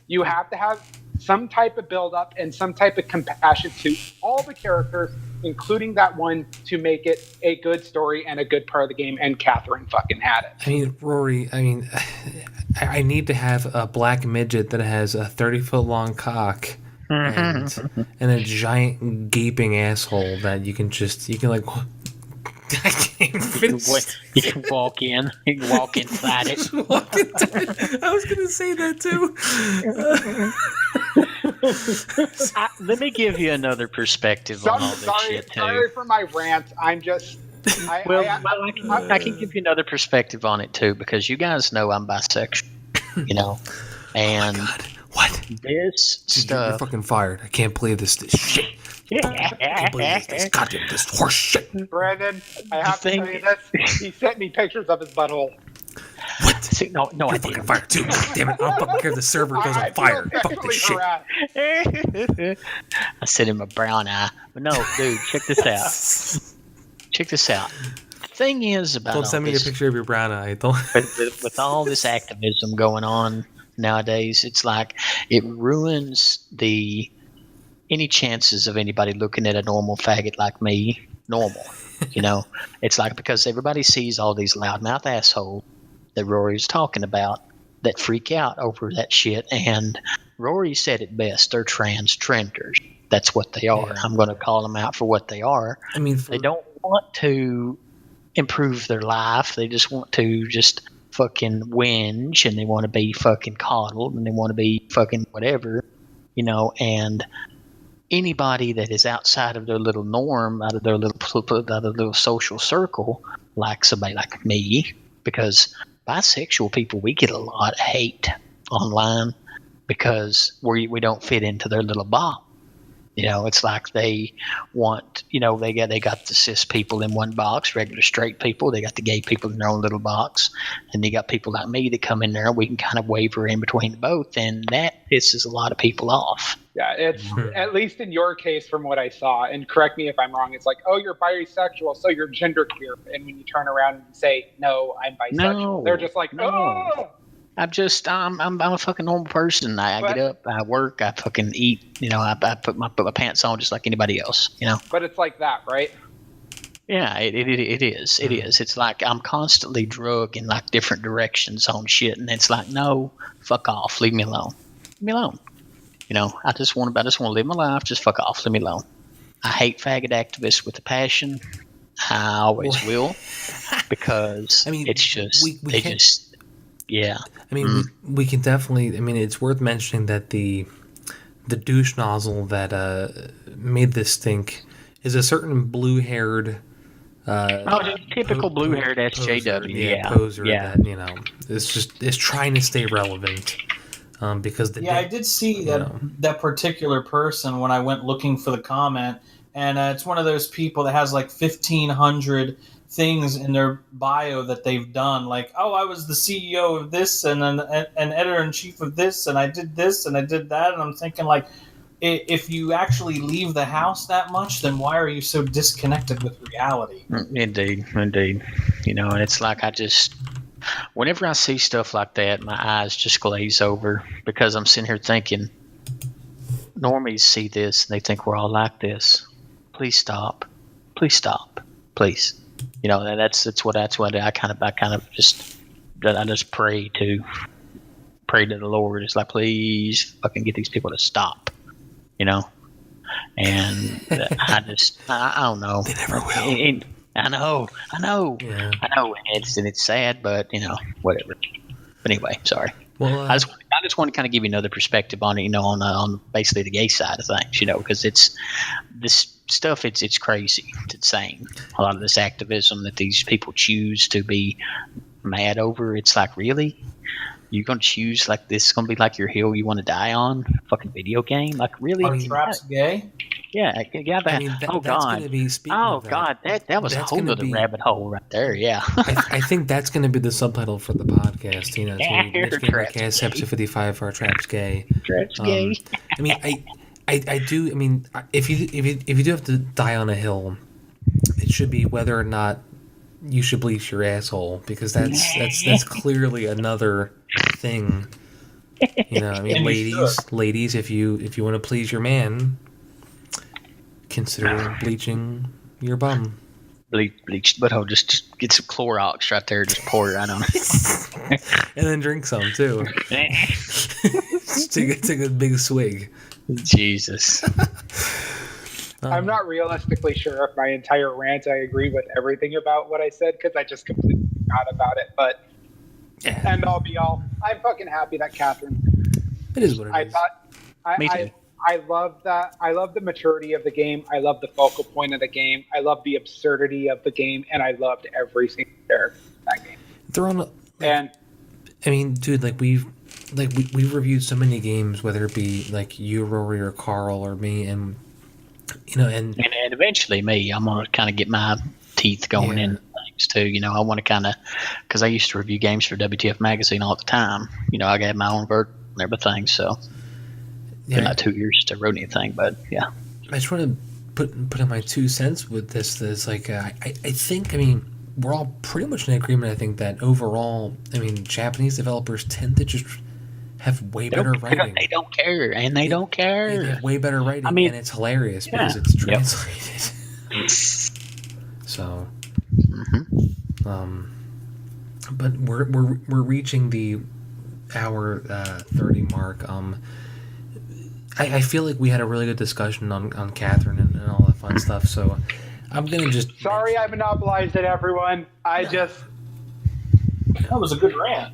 You have to have some type of build up and some type of compassion to all the characters, including that one, to make it a good story and a good part of the game, and Catherine fucking had it. I mean, Rory, I need to have a black midget that has a 30-foot long cock and a giant gaping asshole that you can like I can't finish. You can walk in. You can walk inside it. I was going to say that too. Let me give you another perspective on all this shit too. Sorry for my rant. I'm just. I can give you another perspective on it too, because you guys know I'm bisexual, you know, and oh my God. What? This stuff. You're fucking fired. I can't believe this shit. I can't believe this goddamn horse shit. Brandon, I have to tell you this. He sent me pictures of his butthole. What? See, no, You're I fucking didn't. fired too. God damn it! I don't fucking care if the server goes on fire. Fuck this shit. I said in my brown eye. But no, dude, check this out. Check this out. The thing is about Don't send me a picture of your brown eye. Don't. With all this activism going on nowadays, it's like it ruins any chances of anybody looking at a normal faggot like me normal. You know, it's like, because everybody sees all these loudmouth assholes that Rory's talking about that freak out over that shit. And Rory said it best. They're trenders. That's what they are. Yeah. I'm going to call them out for what they are. I mean, They don't want to improve their life. They just want to fucking whinge, and they want to be fucking coddled, and they want to be fucking whatever, you know. And anybody that is outside of their little norm, out of their little social circle, like somebody like me, because bisexual people, we get a lot of hate online because we don't fit into their little box. You know, it's like they want, you know, they got the cis people in one box, regular straight people. They got the gay people in their own little box, and you got people like me that come in there. We can kind of waver in between both, and that pisses a lot of people off. Yeah, it's at least in your case, from what I saw, and correct me if I'm wrong, it's like, oh, you're bisexual, so you're genderqueer. And when you turn around and say, no, I'm bisexual, No, they're just like, no. oh. I'm a fucking normal person. I get up, I work, I fucking eat. You know, I put my pants on just like anybody else. You know. But it's like that, right? Yeah, it is. It is. It's like I'm constantly drug in like different directions on shit, and it's like, no, fuck off, leave me alone. Leave me alone. You know, I just want to live my life. Just fuck off, leave me alone. I hate faggot activists with a passion. I always will, because I mean, it's just we can't. Yeah. I mean, we can definitely. I mean, it's worth mentioning that the douche nozzle that made this stink is a certain blue-haired. Typical blue-haired SJW. Poser that, you know, it's trying to stay relevant. because I did see that particular person when I went looking for the comment, and it's one of those people that has like 1,500 things in their bio that they've done. Like, oh, I was the CEO of this, and an editor in chief of this, and I did this, and I did that, and I'm thinking like, if you actually leave the house that much, then why are you so disconnected with reality? Indeed. You know, and it's like whenever I see stuff like that, my eyes just glaze over because I'm sitting here thinking, normies see this and they think we're all like this. Please stop. Please. You know, that's what I kind of just pray to the Lord. It's like, please fucking get these people to stop. You know, and I don't know. They never will. I know. Yeah. I know. It's sad, but you know, whatever. But anyway, sorry. Well, I just want to kind of give you another perspective on it, you know, on basically the gay side of things, you know, because it's this stuff. It's crazy. It's insane. A lot of this activism that these people choose to be mad over. It's like, really? You're gonna choose like this is gonna be like your hill you want to die on? Fucking video game? Like, really? Are traps gay? Yeah. That, I mean, oh that's God. going to be speaking Oh of God, that was a that's whole gonna other be- rabbit hole right there. Yeah. I think that's going to be the subtitle for the podcast. You know, it's gonna be Niche Traps Gamercast Gay. episode 55 for our Traps Gay. Traps Um, gay. I mean, I do. I mean, if you do have to die on a hill, it should be whether or not you should bleach your asshole, because that's clearly another thing. You know, I mean, And you ladies, if you want to please your man, consider bleaching your bum. Bleached butthole. Just get some Clorox right there. Just pour it right on it. And then drink some too. Just take a big swig. Jesus. I'm not realistically sure if my entire rant I agree with everything about what I said because I just completely forgot about it. But Yeah, end all be all, I'm fucking happy that Catherine. it is what it is. Me too. I love that. I love the maturity of the game. I love the focal point of the game. I love the absurdity of the game, and I loved every single character in that game. They're on. And I mean, dude, we've reviewed so many games, whether it be like you, Rory, or Carl, or me, and you know, and And eventually, me, I'm gonna kind of get my teeth going Yeah. in things too. You know, I want to kind of, because I used to review games for WTF magazine all the time. You know, I got my own vertical and everything. So, been yeah, not 2 years to wrote anything, but yeah. I just want to put in my 2 cents with this. This like I think, I mean, we're all pretty much in agreement. I think that overall, I mean, Japanese developers tend to just have way better writing. They don't care, and they don't They care. have way better writing, I mean, and it's hilarious because yeah. it's Yep. translated. So, but we're reaching the hour 30 mark. I feel like we had a really good discussion on Catherine and all that fun stuff. So I'm gonna just sorry I monopolized it, everyone. That was a good rant.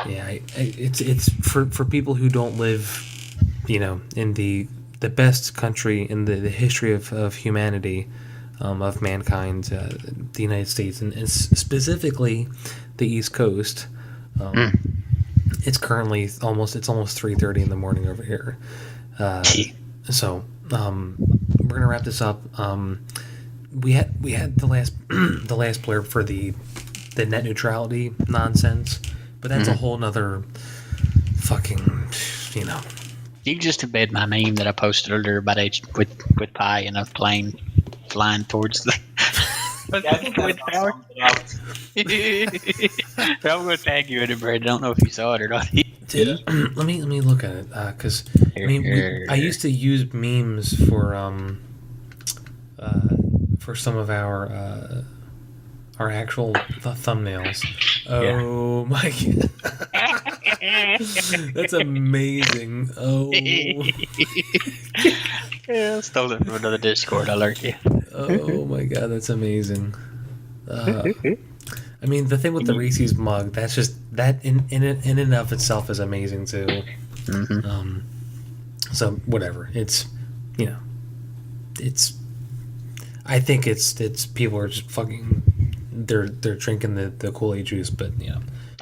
Yeah, it's for people who don't live, you know, in the best country in the history of humanity, of mankind, the United States, and specifically the East Coast. It's currently almost 3:30 in the morning over here. So we're gonna wrap this up. We had the last blurb for the net neutrality nonsense, but that's a whole nother fucking, you know. You just embed my meme that I posted earlier about with Pi and a plane flying towards the. Yeah, I think that about sums it up. I'm going to tag you in it, Brad. I don't know if you saw it or not. Dude, let me look at it, because I mean, I used to use memes for some of our actual thumbnails. Oh my god, that's amazing! Oh, Yeah, stole it from another Discord. I learned you. oh my god, that's amazing. I mean, the thing with the Reese's mug, that's just that in and of itself is amazing too. So whatever, it's, you know, it's. I think it's people are just fucking. They're drinking the Kool-Aid juice, but you know.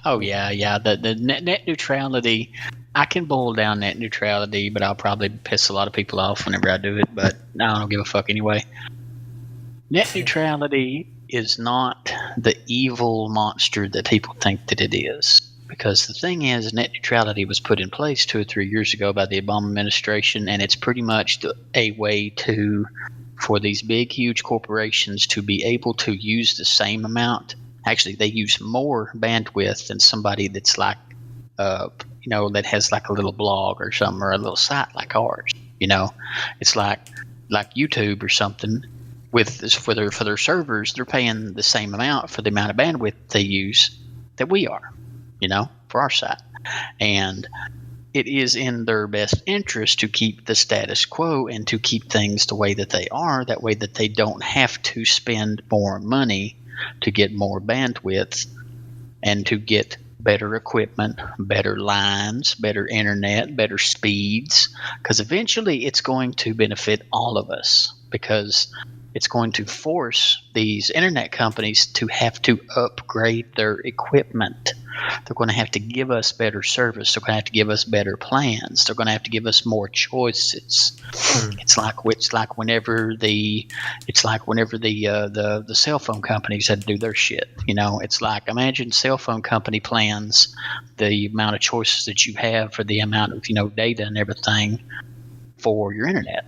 Oh yeah. The net neutrality. I can boil down net neutrality, but I'll probably piss a lot of people off whenever I do it. But I don't give a fuck anyway. Net neutrality is not the evil monster that people think that it is. Because the thing is, net neutrality was put in place 2 or 3 years ago by the Obama administration, and it's pretty much a way for these big, huge corporations to be able to use the same amount. Actually, they use more bandwidth than somebody that's like, that has like a little blog or something, or a little site like ours. It's like YouTube or something. For their servers, they're paying the same amount for the amount of bandwidth they use that we are, for our site. And it is in their best interest to keep the status quo and to keep things the way that they are, that way that they don't have to spend more money to get more bandwidth and to get better equipment, better lines, better internet, better speeds, because eventually it's going to benefit all of us, because it's going to force these internet companies to have to upgrade their equipment. They're going to have to give us better service. They're going to have to give us better plans. They're going to have to give us more choices. It's like whenever the cell phone companies had to do their shit. It's like, imagine cell phone company plans, the amount of choices that you have for the amount of data and everything for your internet.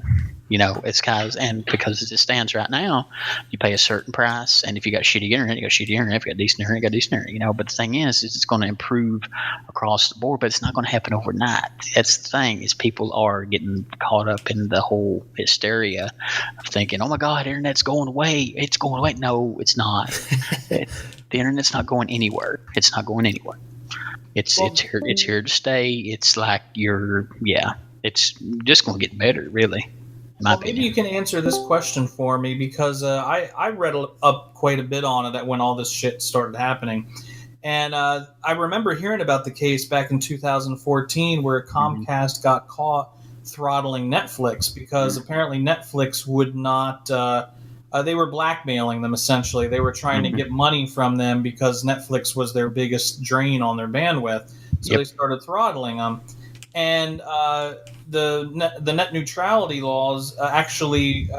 It's and because as it stands right now, you pay a certain price, and if you got shitty internet, you got shitty internet. If you got decent internet, you got decent internet. But the thing is it's going to improve across the board, but it's not going to happen overnight. That's the thing, is people are getting caught up in the whole hysteria of thinking, oh my God, internet's going away. It's going away. No, it's not. The internet's not going anywhere. It's not going anywhere. It's here to stay. It's like it's just going to get better, really. Maybe you can answer this question for me, because I read up quite a bit on it when all this shit started happening. And I remember hearing about the case back in 2014 where Comcast got caught throttling Netflix because apparently Netflix would not they were blackmailing them, essentially. They were trying to get money from them because Netflix was their biggest drain on their bandwidth. So they started throttling them. And the net neutrality laws actually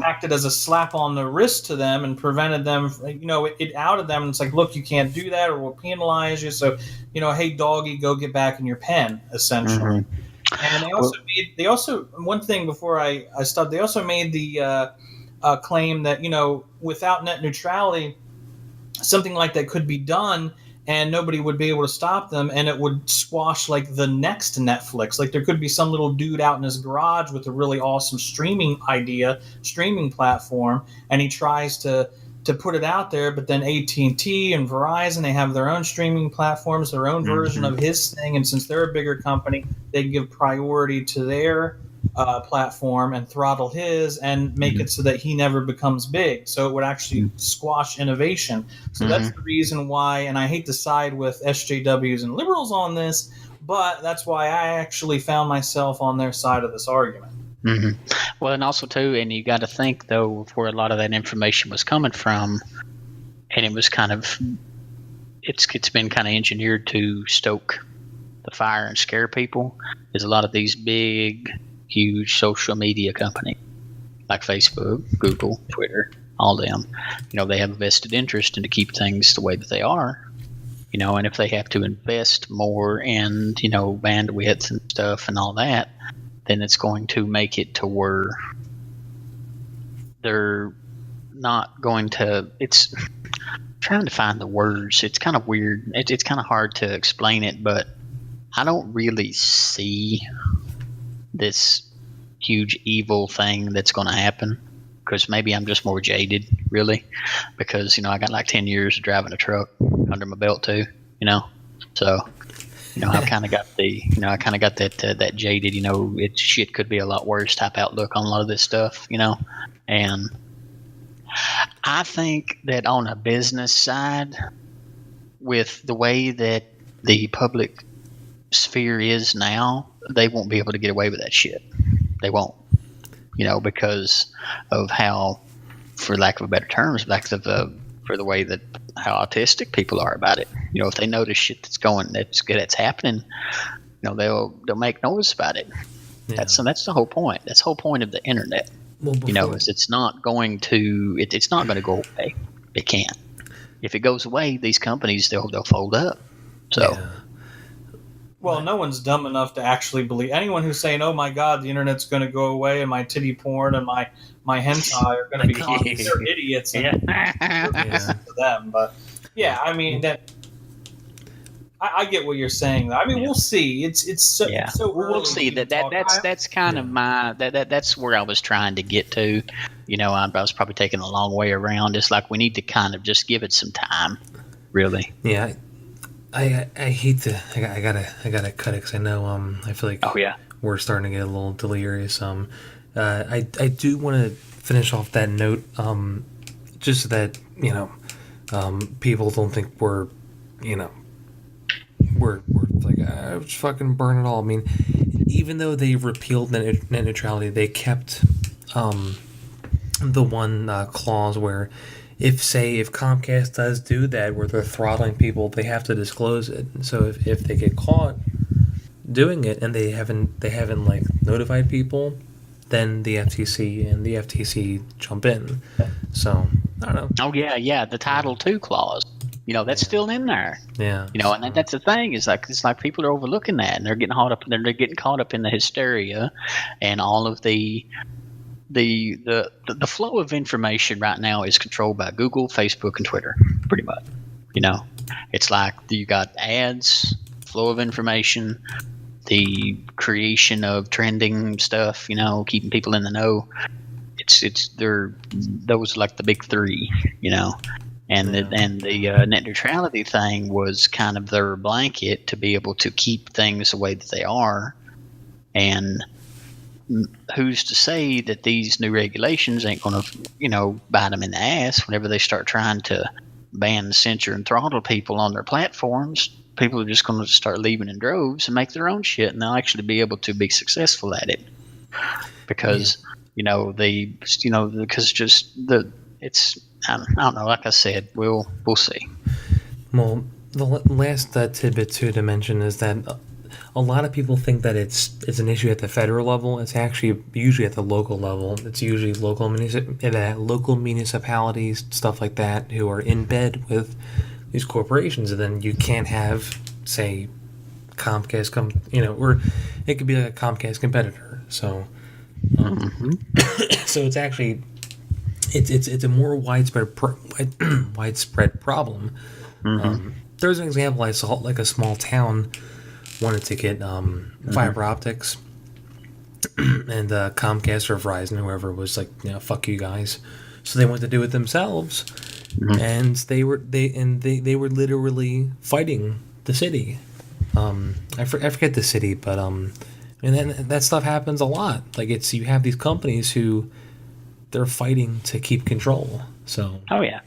acted as a slap on the wrist to them and prevented them. It outed them, and it's like, look, you can't do that, or we'll penalize you. So, hey, doggy, go get back in your pen, essentially. And they also one thing before I stopped. They also made the claim that without net neutrality, something like that could be done, and nobody would be able to stop them, and it would squash like the next Netflix. Like there could be some little dude out in his garage with a really awesome streaming platform, and he tries to put it out there, but then AT&T and Verizon, they have their own streaming platforms, their own version of his thing, and since they're a bigger company, they give priority to their platform and throttle his and make it so that he never becomes big. So it would actually squash innovation. So that's the reason why, and I hate to side with SJWs and liberals on this, but that's why I actually found myself on their side of this argument. Well, and also too, and you got to think though, where a lot of that information was coming from, and it was kind of, it's been kind of engineered to stoke the fire and scare people. Is a lot of these big, huge social media companies like Facebook, Google, Twitter, all them, they have a vested interest in to keep things the way that they are, and if they have to invest more in, bandwidth and stuff and all that, then it's going to make it to where they're not going to, it's trying to find the words. It's kind of weird. It's kind of hard to explain it, but I don't really see this huge evil thing that's going to happen, because maybe I'm just more jaded, really, because I got like 10 years of driving a truck under my belt too, so I've kind of got that jaded, it shit could be a lot worse type outlook on a lot of this stuff, and I think that on a business side, with the way that the public sphere is now, they won't be able to get away with that shit. They won't, because of how, for lack of a better terms, for the way that how autistic people are about it. You know, if they notice shit that's happening, you know, they'll make noise about it. Yeah. That's the whole point. That's the whole point of the internet. Well, You know, before- is it's not going to go away. It can't. If it goes away, these companies they'll fold up. So yeah. Well, no one's dumb enough to actually believe. Anyone who's saying, "Oh my God, the internet's going to go away, and my titty porn and my hentai are going to be God. gone," they're idiots. And Yeah. to them, but yeah, I mean that. I get what you're saying. I mean, we'll see. It's so, yeah, so we'll early see. to talk about. That's kind of my that's where I was trying to get to. You know, I was probably taking a long way around. It's like we need to kind of just give it some time. Really. Yeah, I hate to. I gotta cut it because I know. I feel like. Oh yeah. We're starting to get a little delirious. I do want to finish off that note. Just so that people don't think we're like just fucking burn it all. I mean, even though they repealed net neutrality, they kept the one clause where if Comcast does do that, where they're throttling people, they have to disclose it. So if they get caught doing it and they haven't like notified people, then the FTC jump in. So I don't know. Oh yeah, the Title II clause. You know, that's still in there. Yeah. You know, and that's the thing is like it's like people are overlooking that, and they're getting caught up in the hysteria, and all of the flow of information right now is controlled by Google, Facebook, and Twitter, pretty much. You know, it's like you got ads, flow of information, the creation of trending stuff. You know, keeping people in the know. Those are like the big three. You know. And the net neutrality thing was kind of their blanket to be able to keep things the way that they are. And who's to say that these new regulations ain't going to, bite them in the ass whenever they start trying to ban, censor, and throttle people on their platforms? People are just going to start leaving in droves and make their own shit, and they'll actually be able to be successful at it because it's. I don't know. Like I said, we'll see. Well, the last tidbit too to mention is that a lot of people think that it's an issue at the federal level. It's actually usually at the local level. It's usually local municipalities, stuff like that, who are in bed with these corporations, and then you can't have, say, Comcast or it could be like a Comcast competitor. So, so it's actually. It's a more widespread problem. There's an example I saw, like a small town wanted to get fiber optics, and Comcast or Verizon, whoever was like, fuck you guys. So they went to do it themselves, and they were literally fighting the city. I forget the city, but and then that stuff happens a lot. Like you have these companies who. They're fighting to keep control. So. Oh yeah.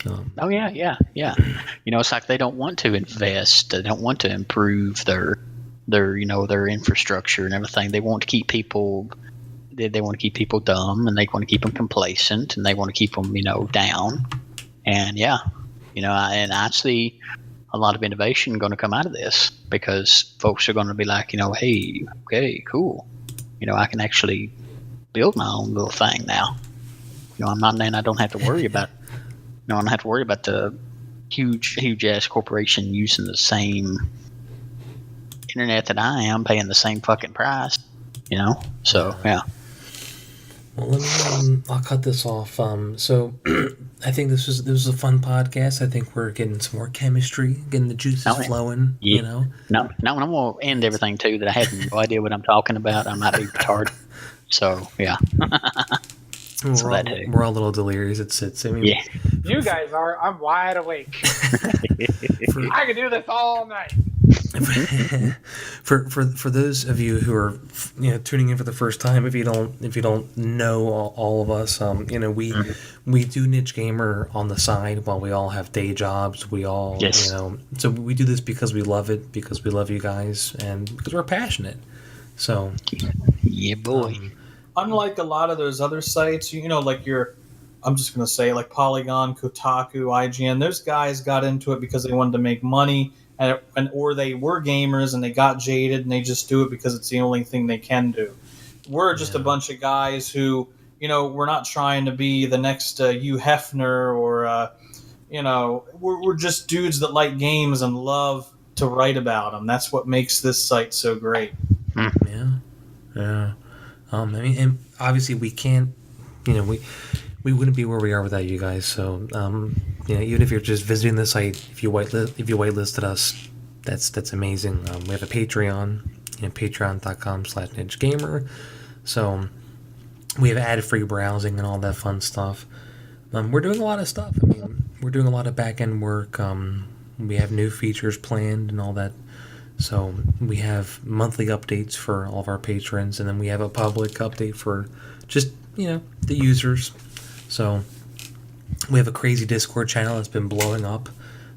Yeah. You know, it's like they don't want to invest. They don't want to improve their infrastructure and everything. They want to keep people. They want to keep people dumb, and they want to keep them complacent, and they want to keep them, down. And yeah, and I see a lot of innovation going to come out of this because folks are going to be like, hey, okay, cool. I can actually build my own little thing now. I'm not, and I don't have to worry about. I don't have to worry about the huge ass corporation using the same internet that I am, paying the same fucking price. So yeah. Well, let me. I'll cut this off. So, I think this was a fun podcast. I think we're getting some more chemistry, getting the juices flowing. Yeah. No, and I'm gonna end everything too. That I have no idea what I'm talking about. I might be retarded. So yeah. We're all a little delirious. I mean, yeah. You guys are. I'm wide awake. I could do this all night. for those of you who are tuning in for the first time, if you don't know all of us, we do Niche Gamer on the side while we all have day jobs. We all so we do this because we love it, because we love you guys, and because we're passionate. So yeah, boy. Unlike a lot of those other sites, like your I'm just going to say like Polygon, Kotaku, IGN. Those guys got into it because they wanted to make money, or they were gamers and they got jaded and they just do it because it's the only thing they can do. We're just a bunch of guys who, we're not trying to be the next Hugh Hefner or, we're just dudes that like games and love to write about them. That's what makes this site so great. Yeah. I mean, and obviously we can't, we wouldn't be where we are without you guys. So, even if you're just visiting the site, if you whitelisted us, that's amazing. We have a Patreon, patreon.com/nichegamer. So we have ad-free browsing and all that fun stuff. We're doing a lot of stuff. I mean, we're doing a lot of back-end work. We have new features planned and all that. So we have monthly updates for all of our patrons, and then we have a public update for just, the users. So we have a crazy Discord channel that's been blowing up.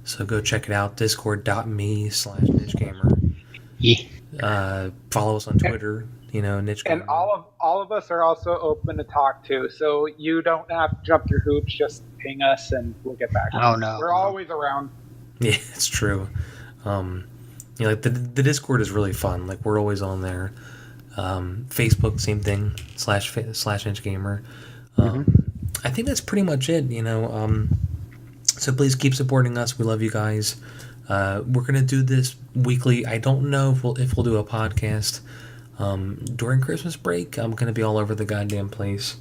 So go check it out, discord.me/nichegamer. Yeah. Follow us on Twitter, Niche Gamer. And all of us are also open to talk to, so you don't have to jump through hoops. Just ping us and we'll get back. Oh, no. We're always around. Yeah, it's true. Like the Discord is really fun. Like we're always on there. Facebook, same thing. /Niche Gamer. I think that's pretty much it. So please keep supporting us. We love you guys. We're gonna do this weekly. I don't know if we'll do a podcast during Christmas break. I'm gonna be all over the goddamn place.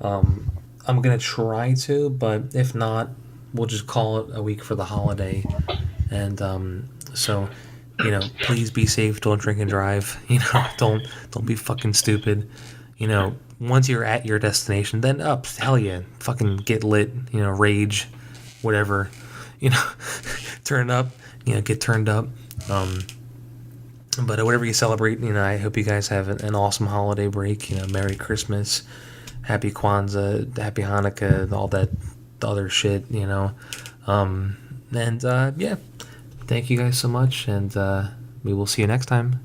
I'm gonna try to, but if not, we'll just call it a week for the holiday. And so, please be safe. Don't drink and drive. Don't be fucking stupid. Once you're at your destination, then hell yeah, fucking get lit. Rage, whatever. Turn up. Get turned up. But whatever you celebrate, I hope you guys have an awesome holiday break. Merry Christmas, Happy Kwanzaa, Happy Hanukkah, all that other shit. And yeah, thank you guys so much, and we will see you next time.